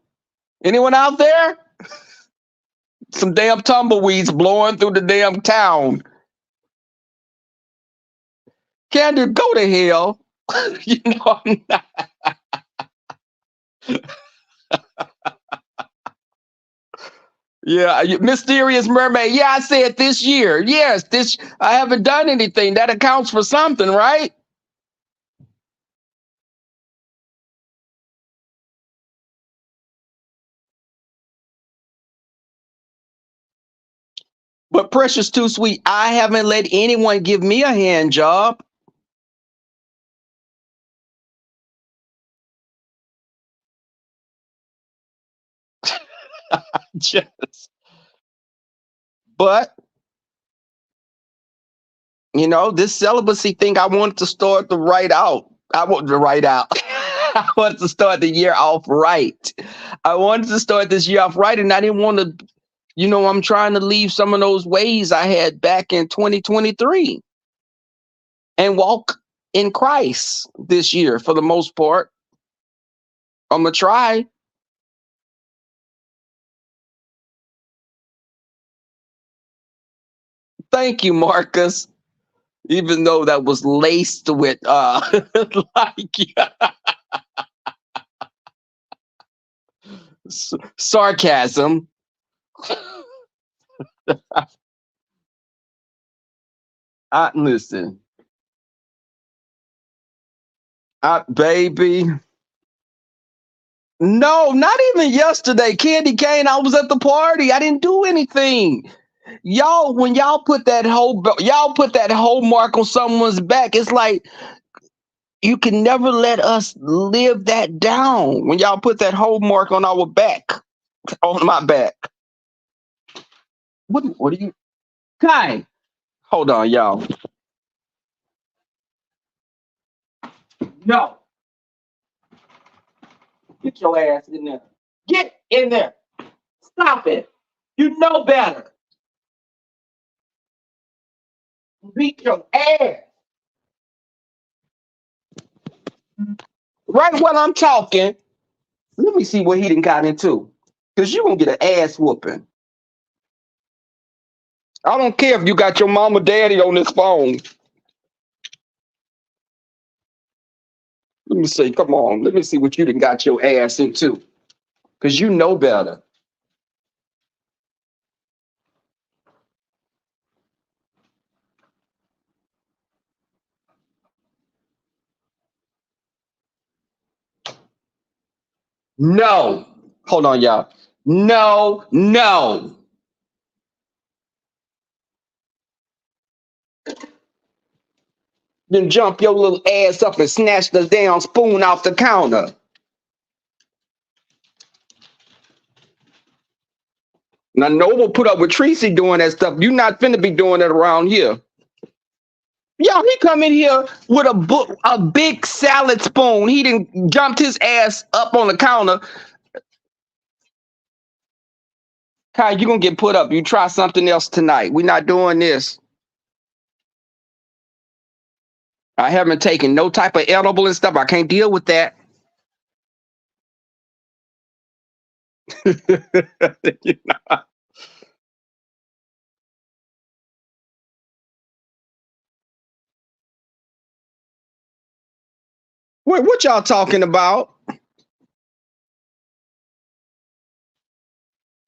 Anyone out there? Some damn tumbleweeds blowing through the damn town. Candy, go to hell. I'm not. Yeah, Mysterious Mermaid. Yeah, I said this year. Yes, this I haven't done anything. That accounts for something, right? But Precious Too Sweet, I haven't let anyone give me a hand job. Just, but this celibacy thing, I wanted to start to write out. I wanted to write out. I wanted to start the year off right. I wanted to start this year off right, and I didn't want to. I'm trying to leave some of those ways I had back in 2023 and walk in Christ this year for the most part. I'm gonna try. Thank you, Marcus. Even though that was laced with like sarcasm. Listen, baby. No, not even yesterday. Candy cane. I was at the party. I didn't do anything. Y'all, when y'all put that whole mark on someone's back, it's like you can never let us live that down. When y'all put that whole mark on our back, on my back. What are you? Kai, hold on, y'all. No, get your ass in there. Get in there. Stop it. You know better. Beat your ass. Right when I'm talking, let me see what he done got into. Because you're going to get an ass whooping. I don't care if you got your mama daddy on this phone. Let me see. Come on. Let me see what you done got your ass into. Because you know better. No. Hold on, y'all. No, no. Then jump your little ass up and snatch the damn spoon off the counter. Now, Noble put up with Tracy doing that stuff. You not finna be doing that around here. Yo, he come in here with a big salad spoon. He didn't jumped his ass up on the counter. Kai, you gonna get put up. You try something else tonight. We're not doing this. I haven't taken no type of edible and stuff. I can't deal with that. You know? What y'all talking about?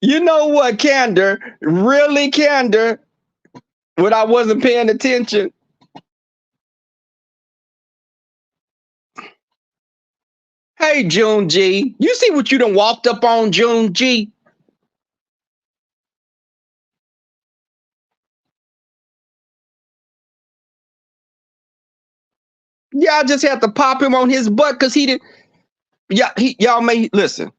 You know what, Candor? Really, Candor? When I wasn't paying attention. Hey, June G. You see what you done walked up on, June G? Y'all just have to pop him on his butt because he didn't. Yeah, y'all may listen.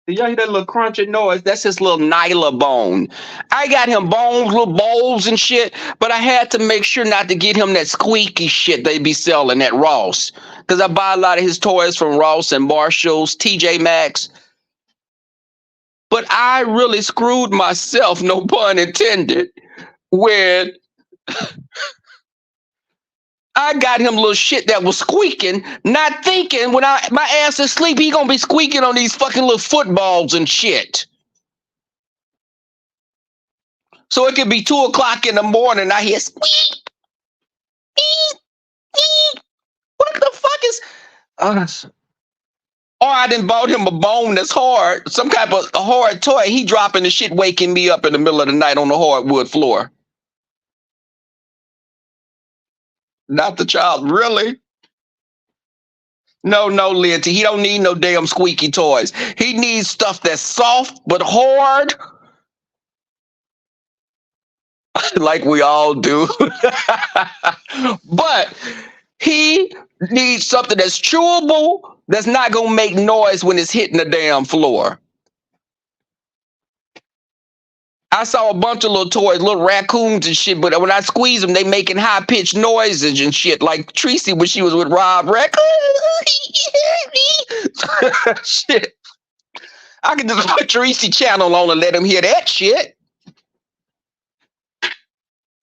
Y'all hear that little crunching noise? That's his little Nyla bone. I got him bones, little bowls and shit, but I had to make sure not to get him that squeaky shit they be selling at Ross. Because I buy a lot of his toys from Ross and Marshalls, TJ Maxx. But I really screwed myself, no pun intended, when I got him little shit that was squeaking, not thinking when my ass is asleep, he gonna be squeaking on these fucking little footballs and shit. So it could be 2 o'clock in the morning. I hear squeak, beep, beep. What the fuck Uh, or I done bought him a bone that's hard, some type of a hard toy. He dropping the shit, waking me up in the middle of the night on the hardwood floor. Not the child, really? No, no, Linty. He don't need no damn squeaky toys. He needs stuff that's soft but hard, like we all do. But he needs something that's chewable, that's not gonna make noise when it's hitting the damn floor. I saw a bunch of little toys, little raccoons and shit, but when I squeeze them, they making high pitched noises and shit, like Tracy when she was with Rob Raccoon. Shit. I can just put Tracy channel on and let him hear that shit.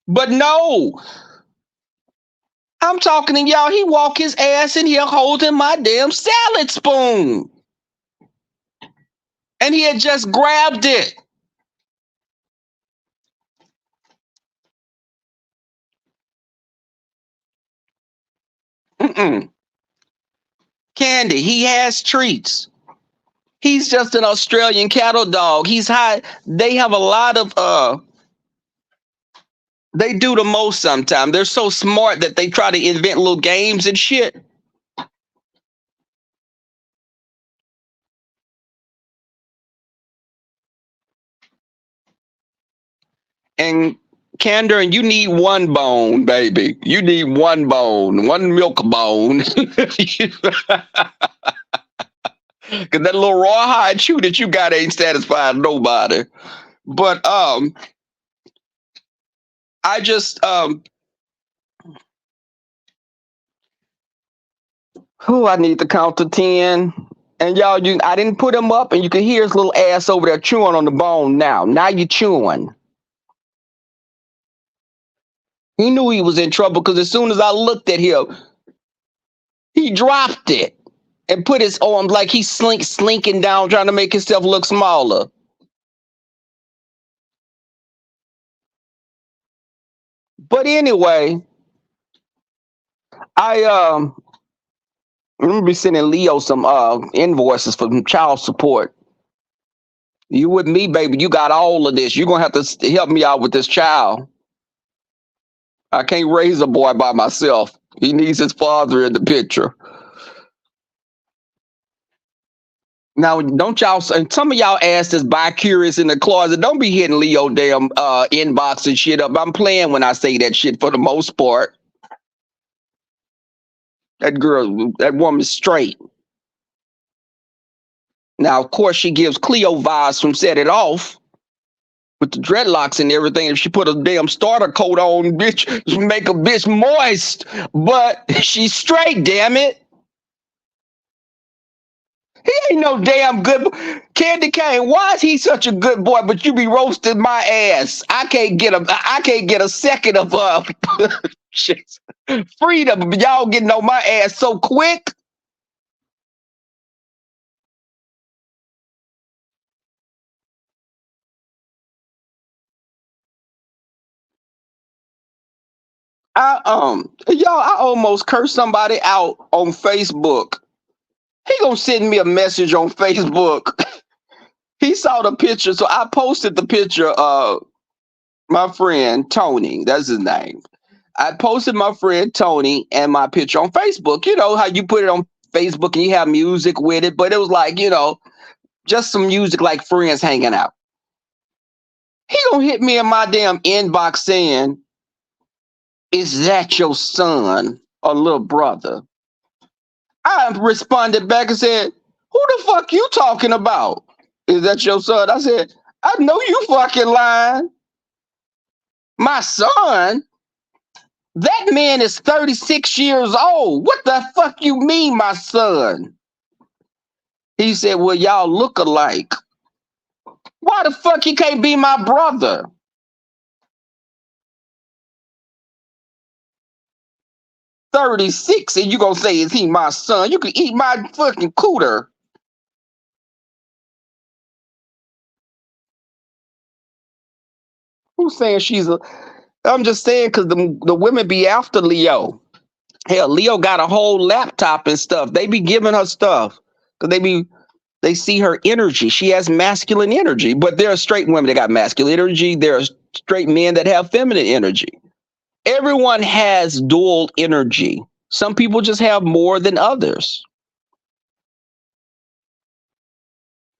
But no, I'm talking to y'all. He walk his ass in here holding my damn salad spoon. And he had just grabbed it. Mm-mm. Candy, he has treats. He's just an Australian cattle dog. He's high. They have a lot of they do the most sometimes. They're so smart that they try to invent little games and shit. And Candor, you need one bone, baby. You need one bone, one milk bone. Cause that little rawhide chew that you got ain't satisfied nobody. But I just who I need to count to 10. And y'all, I didn't put him up, and you can hear his little ass over there chewing on the bone now. Now you chewing. He knew he was in trouble because as soon as I looked at him, he dropped it and put his arms like he's slinking down, trying to make himself look smaller. But anyway, I'm gonna be sending Leo some invoices for some child support. You with me, baby? You got all of this. You're gonna have to help me out with this child. I can't raise a boy by myself. He needs his father in the picture. Now, don't y'all, and some of y'all ass that's bi-curious in the closet, don't be hitting Leo damn inbox and shit up. I'm playing when I say that shit for the most part. That girl, that woman's straight. Now, of course, she gives Cleo vibes from Set It Off with the dreadlocks and everything. If she put a damn starter coat on, bitch, make a bitch moist. But she's straight, damn it. He ain't no damn good Candy Cane. Why is he such a good boy? But you be roasting my ass. I can't get a second of shit. Freedom. Y'all getting on my ass so quick. Y'all, I almost cursed somebody out on Facebook. He gonna send me a message on Facebook. He saw the picture, so I posted the picture of my friend Tony. That's his name. I posted my friend Tony and my picture on Facebook. You know how you put it on Facebook and you have music with it, but it was like, just some music like friends hanging out. He gonna hit me in my damn inbox saying, "Is that your son or little brother?" I responded back and said, "Who the fuck you talking about? Is that your son?" I said, "I know you fucking lying. My son? That man is 36 years old. What the fuck you mean, my son?" He said, "Well, y'all look alike." Why the fuck he can't be my brother? 36 and you gonna say, "Is he my son?" You can eat my fucking cooter. Who's saying she's a I'm just saying because the women be after Leo. Hell, Leo got a whole laptop and stuff. They be giving her stuff because they see her energy. She has masculine energy, but there are straight women that got masculine energy. There are straight men that have feminine energy. Everyone has dual energy. Some people just have more than others.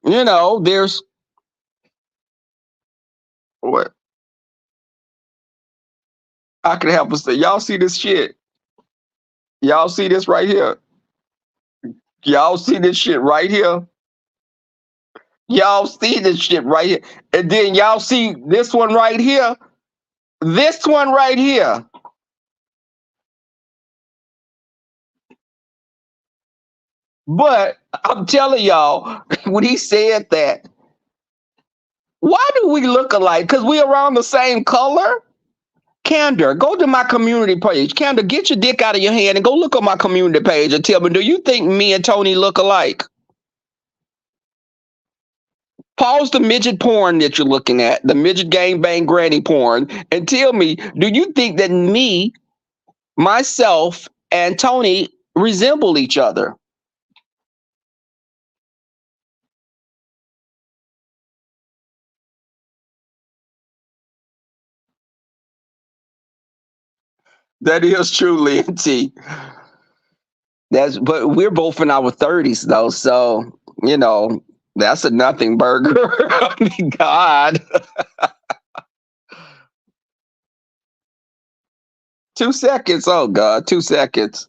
There's what I can help us say. Y'all see this shit? Y'all see this right here? Y'all see this shit right here? Y'all see this shit right here? And then y'all see this one right here? This one right here. But I'm telling y'all, when he said that, why do we look alike? Because we around the same color? Candor, go to my community page. Candor, get your dick out of your hand and go look on my community page and tell me, do you think me and Tony look alike? Pause the midget porn that you're looking at, the midget gangbang granny porn, and tell me, do you think that me, myself, and Tony resemble each other? That is true, Lynn T. But we're both in our 30s though, so that's a nothing burger. I mean, God. 2 seconds. Oh God, 2 seconds.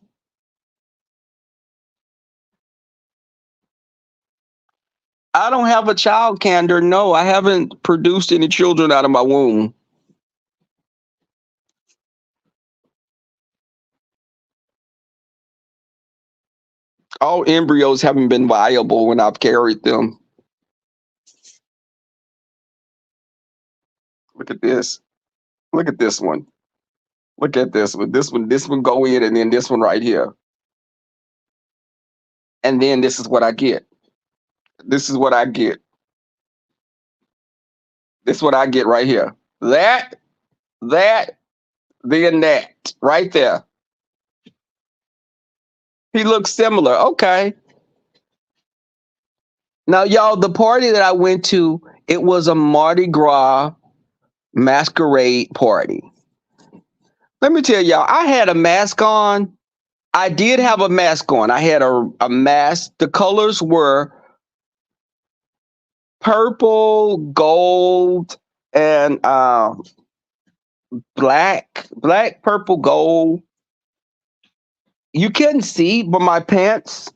I don't have a child, Candor. No, I haven't produced any children out of my womb. All embryos haven't been viable when I've carried them. Look at this. Look at this one. Look at this one. This one go in, and then this one right here. And then this is what I get. This is what I get. This is what I get right here. That, then that. Right there. He looks similar. Okay. Now, y'all, the party that I went to, it was a Mardi Gras masquerade party. Let me tell y'all, I had a mask on. I did have a mask on. I had a mask. The colors were purple, gold, and black, purple, gold. You couldn't see, but my pants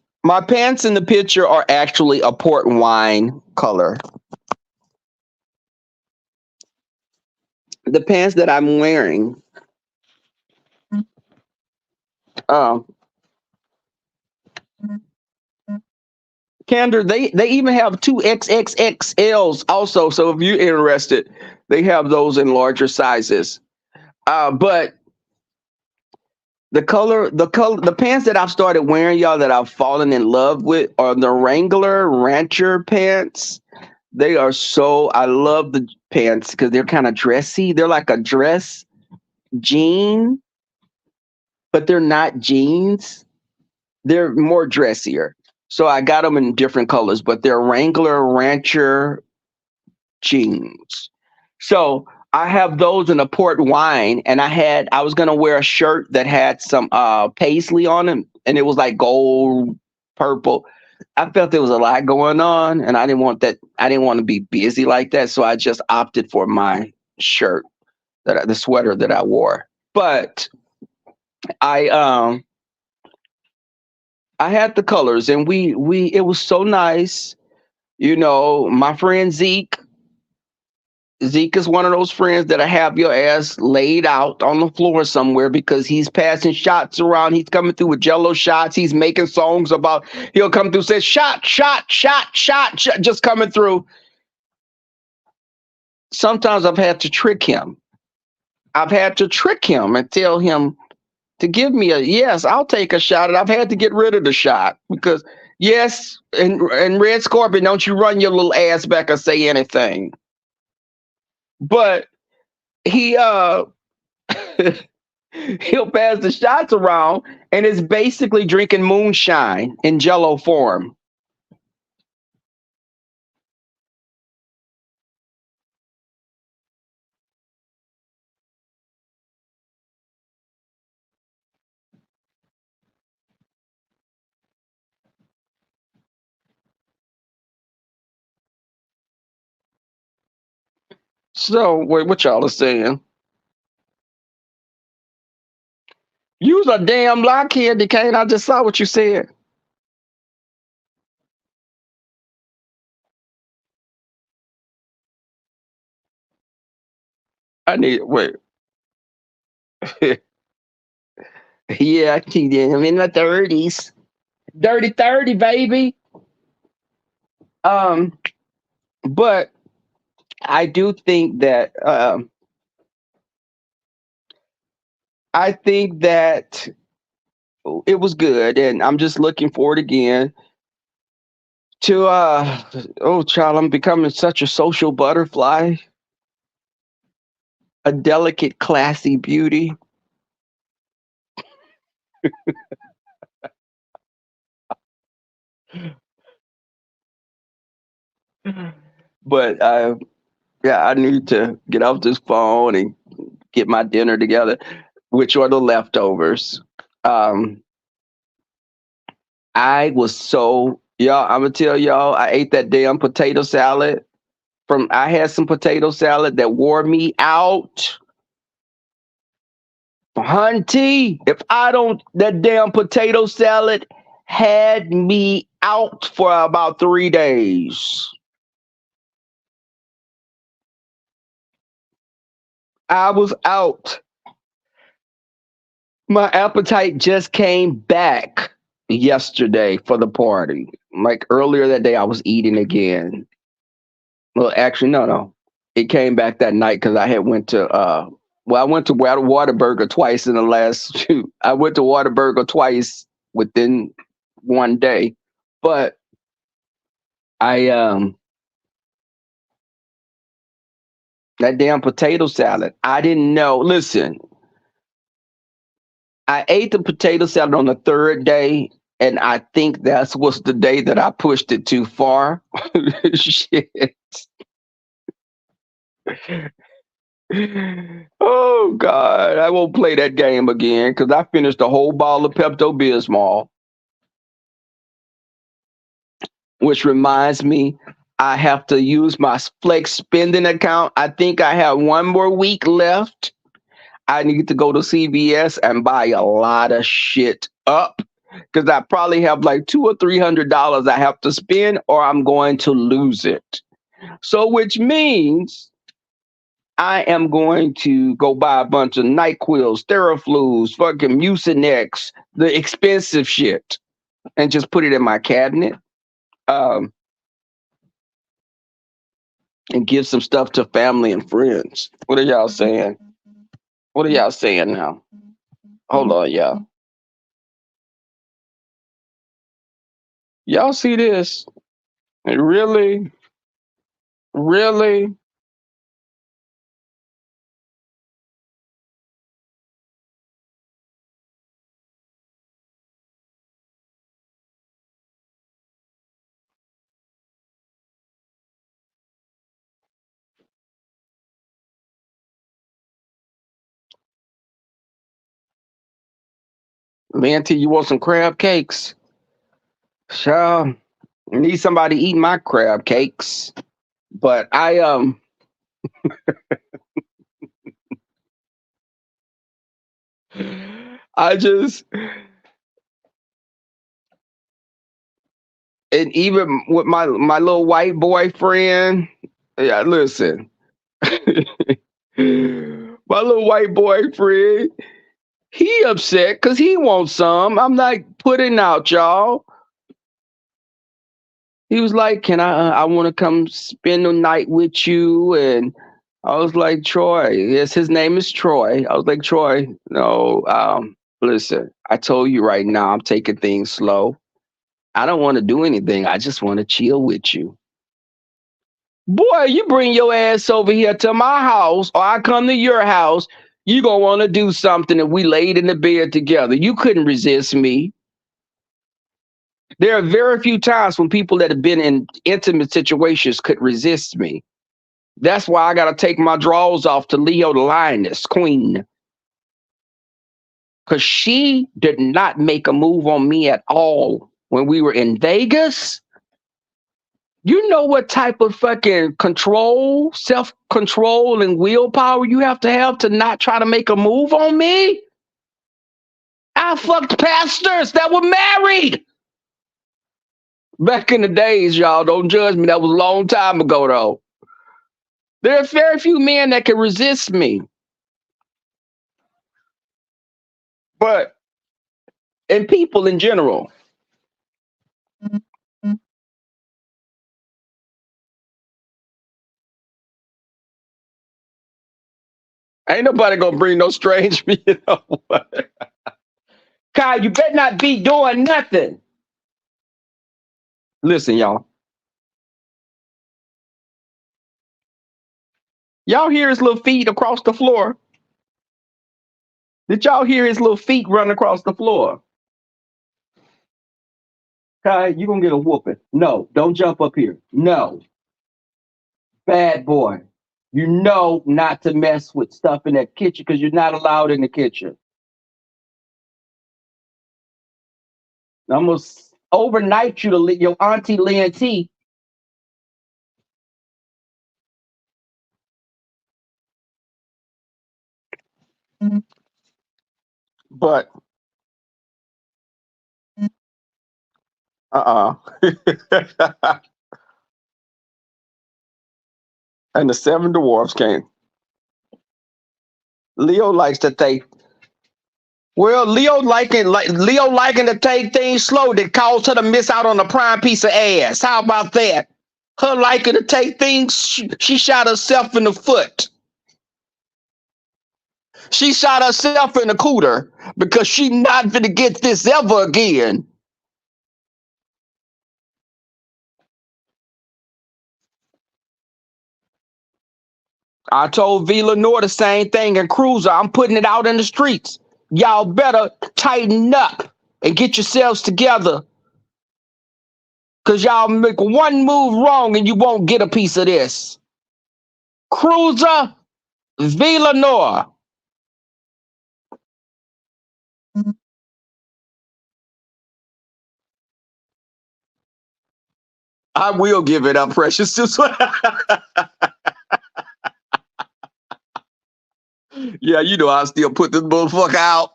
in the picture are actually a port wine color. The pants that I'm wearing, um, Candor, they even have two XXXLs also. So if you're interested, they have those in larger sizes. But the pants that I've started wearing, y'all, that I've fallen in love with are the Wrangler Rancher pants. I love the pants because they're kind of dressy. They're like a dress jean, but they're not jeans. They're more dressier. So I got them in different colors, but they're Wrangler Rancher jeans. So I have those in a port wine, and I was gonna wear a shirt that had some paisley on it, and it was like gold, purple. I felt there was a lot going on, and I didn't want that. I didn't want to be busy like that, so I just opted for my shirt, the sweater that I wore. But I I had the colors, and we it was so nice. My friend Zeke is one of those friends that I have your ass laid out on the floor somewhere because he's passing shots around. He's coming through with jello shots. He's making songs about, he'll come through, say, shot, shot, shot, shot, shot, just coming through. Sometimes I've had to trick him. I've had to trick him and tell him to give me yes, I'll take a shot. And I've had to get rid of the shot because, yes, and Red Scorpion, don't you run your little ass back or say anything. But he He'll pass the shots around, and it's basically drinking moonshine in Jello form. So, wait, what y'all are saying? You's a damn blockhead, Decane. I just saw what you said. I need wait. Yeah, I'm in my 30s. Dirty 30, baby. Um, but I do think that I think that it was good, and I'm just looking forward again to oh child, I'm becoming such a social butterfly, a delicate, classy beauty. But yeah, I need to get off this phone and get my dinner together, which are the leftovers. Um, I was so y'all. I'm gonna tell y'all, I ate that damn potato salad. I had some potato salad that wore me out. Hunty, if I don't, that damn potato salad had me out for about 3 days. I was out. My appetite just came back yesterday for the party. Like earlier that day, I was eating again. Well, actually, no. It came back that night because I had went to well, I went to Waterburger twice in the last shoot. I went to Waterburger twice within 1 day. But I that damn potato salad. I didn't know. Listen, I ate the potato salad on the third day, and I think that's was the day that I pushed it too far. Shit. Oh God, I won't play that game again because I finished a whole bottle of Pepto Bismol. Which reminds me, I have to use my flex spending account. I think I have one more week left. I need to go to CVS and buy a lot of shit up because I probably have like $200 or $300 I have to spend, or I'm going to lose it. So, which means I am going to go buy a bunch of NyQuil, Theraflus, fucking Mucinex, the expensive shit, and just put it in my cabinet. Um, and give some stuff to family and friends. What are y'all saying? What are y'all saying now? Hold on, y'all. Y'all see this? Really? Really? Manty, you want some crab cakes? Sure. Need somebody eat my crab cakes. But I just and even with my little white boyfriend, yeah, listen. My little white boyfriend, he upset because he wants some. I'm like, putting out, y'all. He was like, "Can I want to come spend the night with you?" And I was like, "Troy, yes, his name is Troy." I was like, "Troy, no, listen, I told you right now, I'm taking things slow. I don't want to do anything. I just want to chill with you." Boy, you bring your ass over here to my house, or I come to your house. You gonna want to do something, and we laid in the bed together. You couldn't resist me. There are very few times when people that have been in intimate situations could resist me. That's why I gotta take my drawers off to Leo the lioness queen, because she did not make a move on me at all when we were in Vegas. You know what type of fucking control, self control, and willpower you have to not try to make a move on me? I fucked pastors that were married back in the days, y'all. Don't judge me. That was a long time ago, though. There are very few men that can resist me. But, and people in general. Ain't nobody gonna bring no strange me. You know what? Kyle, you better not be doing nothing. Listen, y'all. Y'all hear his little feet across the floor? Did y'all hear his little feet run across the floor? Kai, you gonna get a whooping. No, don't jump up here. No. Bad boy. You know not to mess with stuff in that kitchen because you're not allowed in the kitchen. I'm gonna overnight you to your auntie Lynn T. But uh-uh. And the seven dwarfs came. Leo likes to think. Well, Leo liking to take things slow that caused her to miss out on a prime piece of ass. How about that? Her liking to take things, she shot herself in the foot. She shot herself in the cooter because she not gonna get this ever again. I told V Lenore the same thing, and Cruiser, I'm putting it out in the streets. Y'all better tighten up and get yourselves together. Cause y'all make one move wrong and you won't get a piece of this. Cruiser, V Lenore. I will give it up, Precious. Yeah, you know I still put this motherfucker out.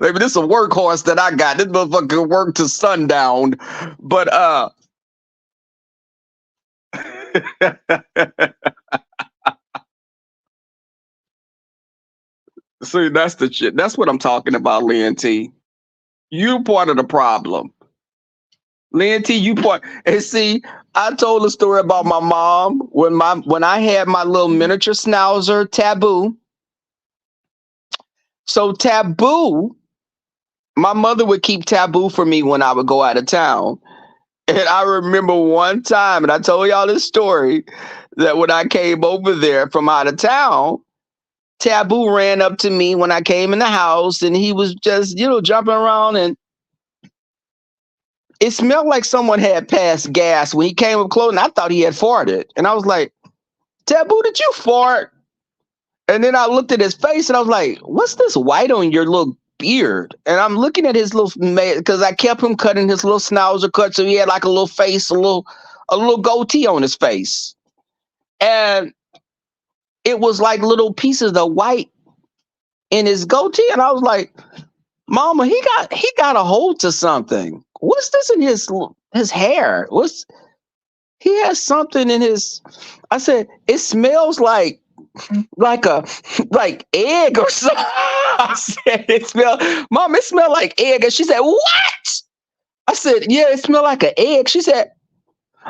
Maybe this is a workhorse that I got. This motherfucker can work to sundown. But see, that's the shit. That's what I'm talking about, Lynn T. You part of the problem. Lynn T, you part. And see, I told a story about my mom when I had my little miniature schnauzer, Taboo. So Taboo, my mother would keep Taboo for me when I would go out of town. And I remember one time, and I told y'all this story, that when I came over there from out of town, Taboo ran up to me when I came in the house, and he was just, jumping around, and it smelled like someone had passed gas when he came up close, and I thought he had farted. And I was like, Taboo, did you fart? And then I looked at his face, and I was like, what's this white on your little beard? And I'm looking at his little, because I kept him cutting his little schnauzer cut, so he had like a little face, a little goatee on his face. And it was like little pieces of white in his goatee. And I was like, Mama, he got a hold to something. What's this in his hair? He has something in his. I said, it smells like egg or something. I said, Mom, it smelled like egg. And she said, what? I said, yeah, it smelled like an egg. She said,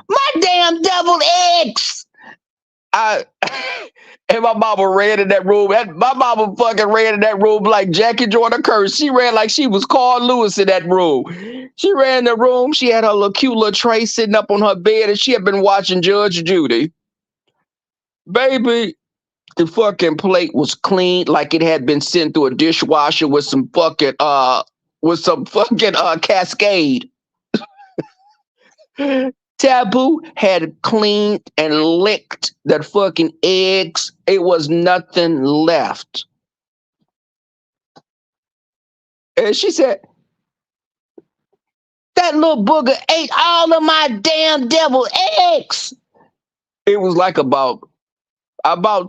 my damn deviled eggs. And my mama ran in that room. My mama fucking ran in that room like Jackie Jordan Curse. She ran like she was Carl Lewis in that room. She ran in the room. She had her little cute little tray sitting up on her bed, and she had been watching Judge Judy. Baby, The fucking plate was clean like it had been sent through a dishwasher with some fucking Cascade. Taboo had cleaned and licked that fucking eggs. It was nothing left. And she said, that little booger ate all of my damn devil eggs. It was like about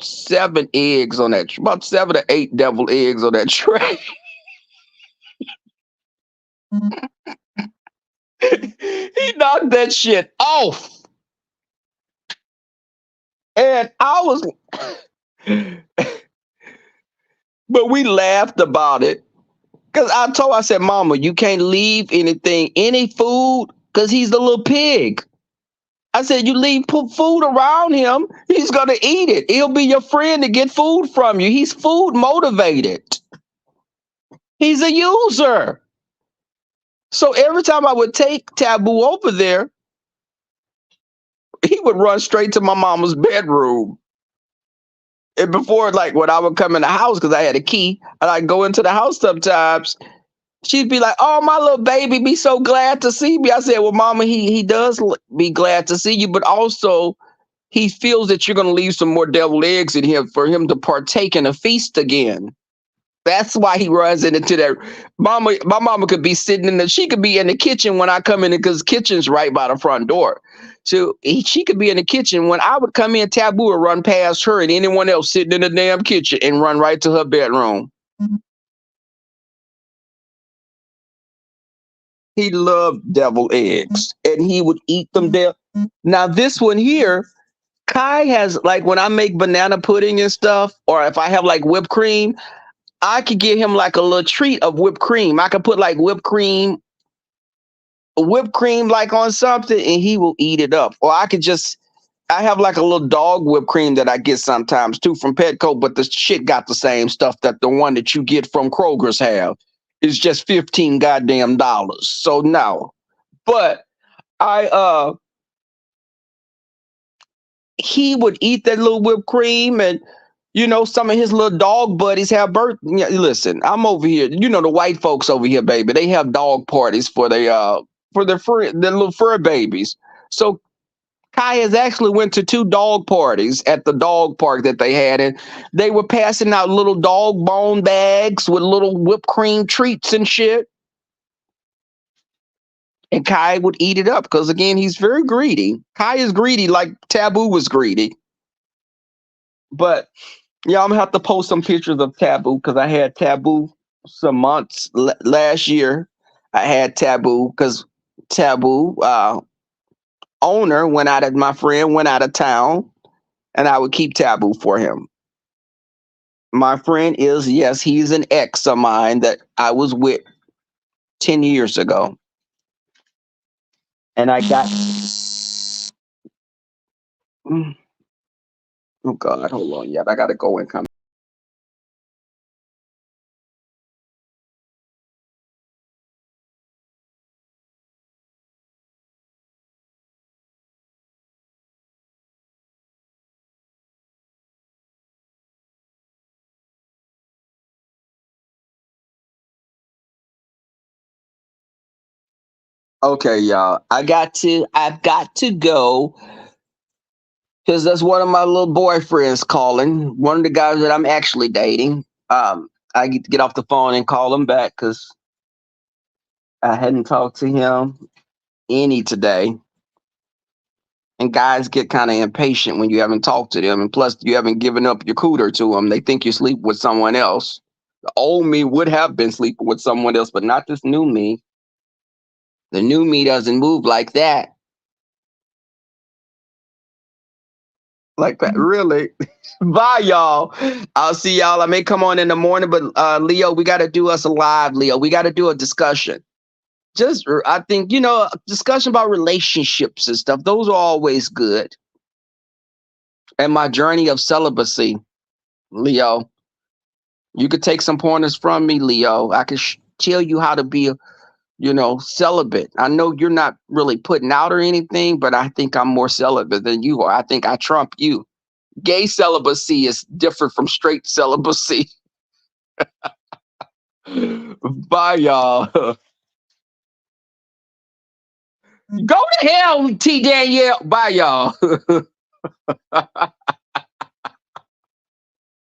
7 eggs on that, about 7 to 8 devil eggs on that tray. He knocked that shit off. And I was, but we laughed about it. Because I said, Mama, you can't leave any food, because he's the little pig. I said, you put food around him, he's going to eat it. He'll be your friend to get food from you. He's food motivated. He's a user. So every time I would take Taboo over there, he would run straight to my mama's bedroom. And before, like, when I would come in the house, because I had a key, and I'd go into the house sometimes, she'd be like, oh, my little baby be so glad to see me. I said, well, Mama, he does be glad to see you, but also he feels that you're going to leave some more deviled eggs in him for him to partake in a feast again. That's why he runs into that. My mama could be she could be in the kitchen when I come in, because kitchen's right by the front door. So she could be in the kitchen. When I would come in, Taboo would run past her and anyone else sitting in the damn kitchen and run right to her bedroom. He loved deviled eggs and he would eat them there. Now, this one here, Kai has, like, when I make banana pudding and stuff, or if I have like whipped cream, I could give him like a little treat of whipped cream. I could put like whipped cream like on something and he will eat it up. Or I have like a little dog whipped cream that I get sometimes too from Petco, but the shit got the same stuff that the one that you get from Kroger's have. It's just 15 goddamn dollars. So no. But he would eat that little whipped cream, and some of his little dog buddies have birth. Listen, I'm over here. The white folks over here, baby, they have dog parties for their little fur babies. So Kai has actually went to 2 dog parties at the dog park that they had, and they were passing out little dog bone bags with little whipped cream treats and shit. And Kai would eat it up because, again, he's very greedy. Kai is greedy like Taboo was greedy. But yeah, I'm gonna have to post some pictures of Taboo because I had Taboo some months last year. I had Taboo because Taboo owner my friend went out of town, and I would keep Taboo for him. My friend is, yes, he's an ex of mine that I was with 10 years ago. And I got, oh God, hold on, yeah, I gotta go and come. Okay, y'all, I've got to go because that's one of my little boyfriends calling. One of the guys that I'm actually dating. I get to get off the phone and call him back because I hadn't talked to him any today. And guys get kind of impatient when you haven't talked to them, and plus you haven't given up your cooter to them. They think you sleep with someone else. The old me would have been sleeping with someone else, but not this new me. The new me doesn't move like that. Like that, really. Bye, y'all. I'll see y'all. I may come on in the morning, but Leo, we got to do us a live, Leo. We got to do a discussion. I think, discussion about relationships and stuff. Those are always good. And my journey of celibacy, Leo. You could take some pointers from me, Leo. I can tell you how to be, celibate. I know you're not really putting out or anything, but I think I'm more celibate than you are. I think I trump you. Gay celibacy is different from straight celibacy. Bye, y'all. Go to hell, T. Danielle. Bye, y'all.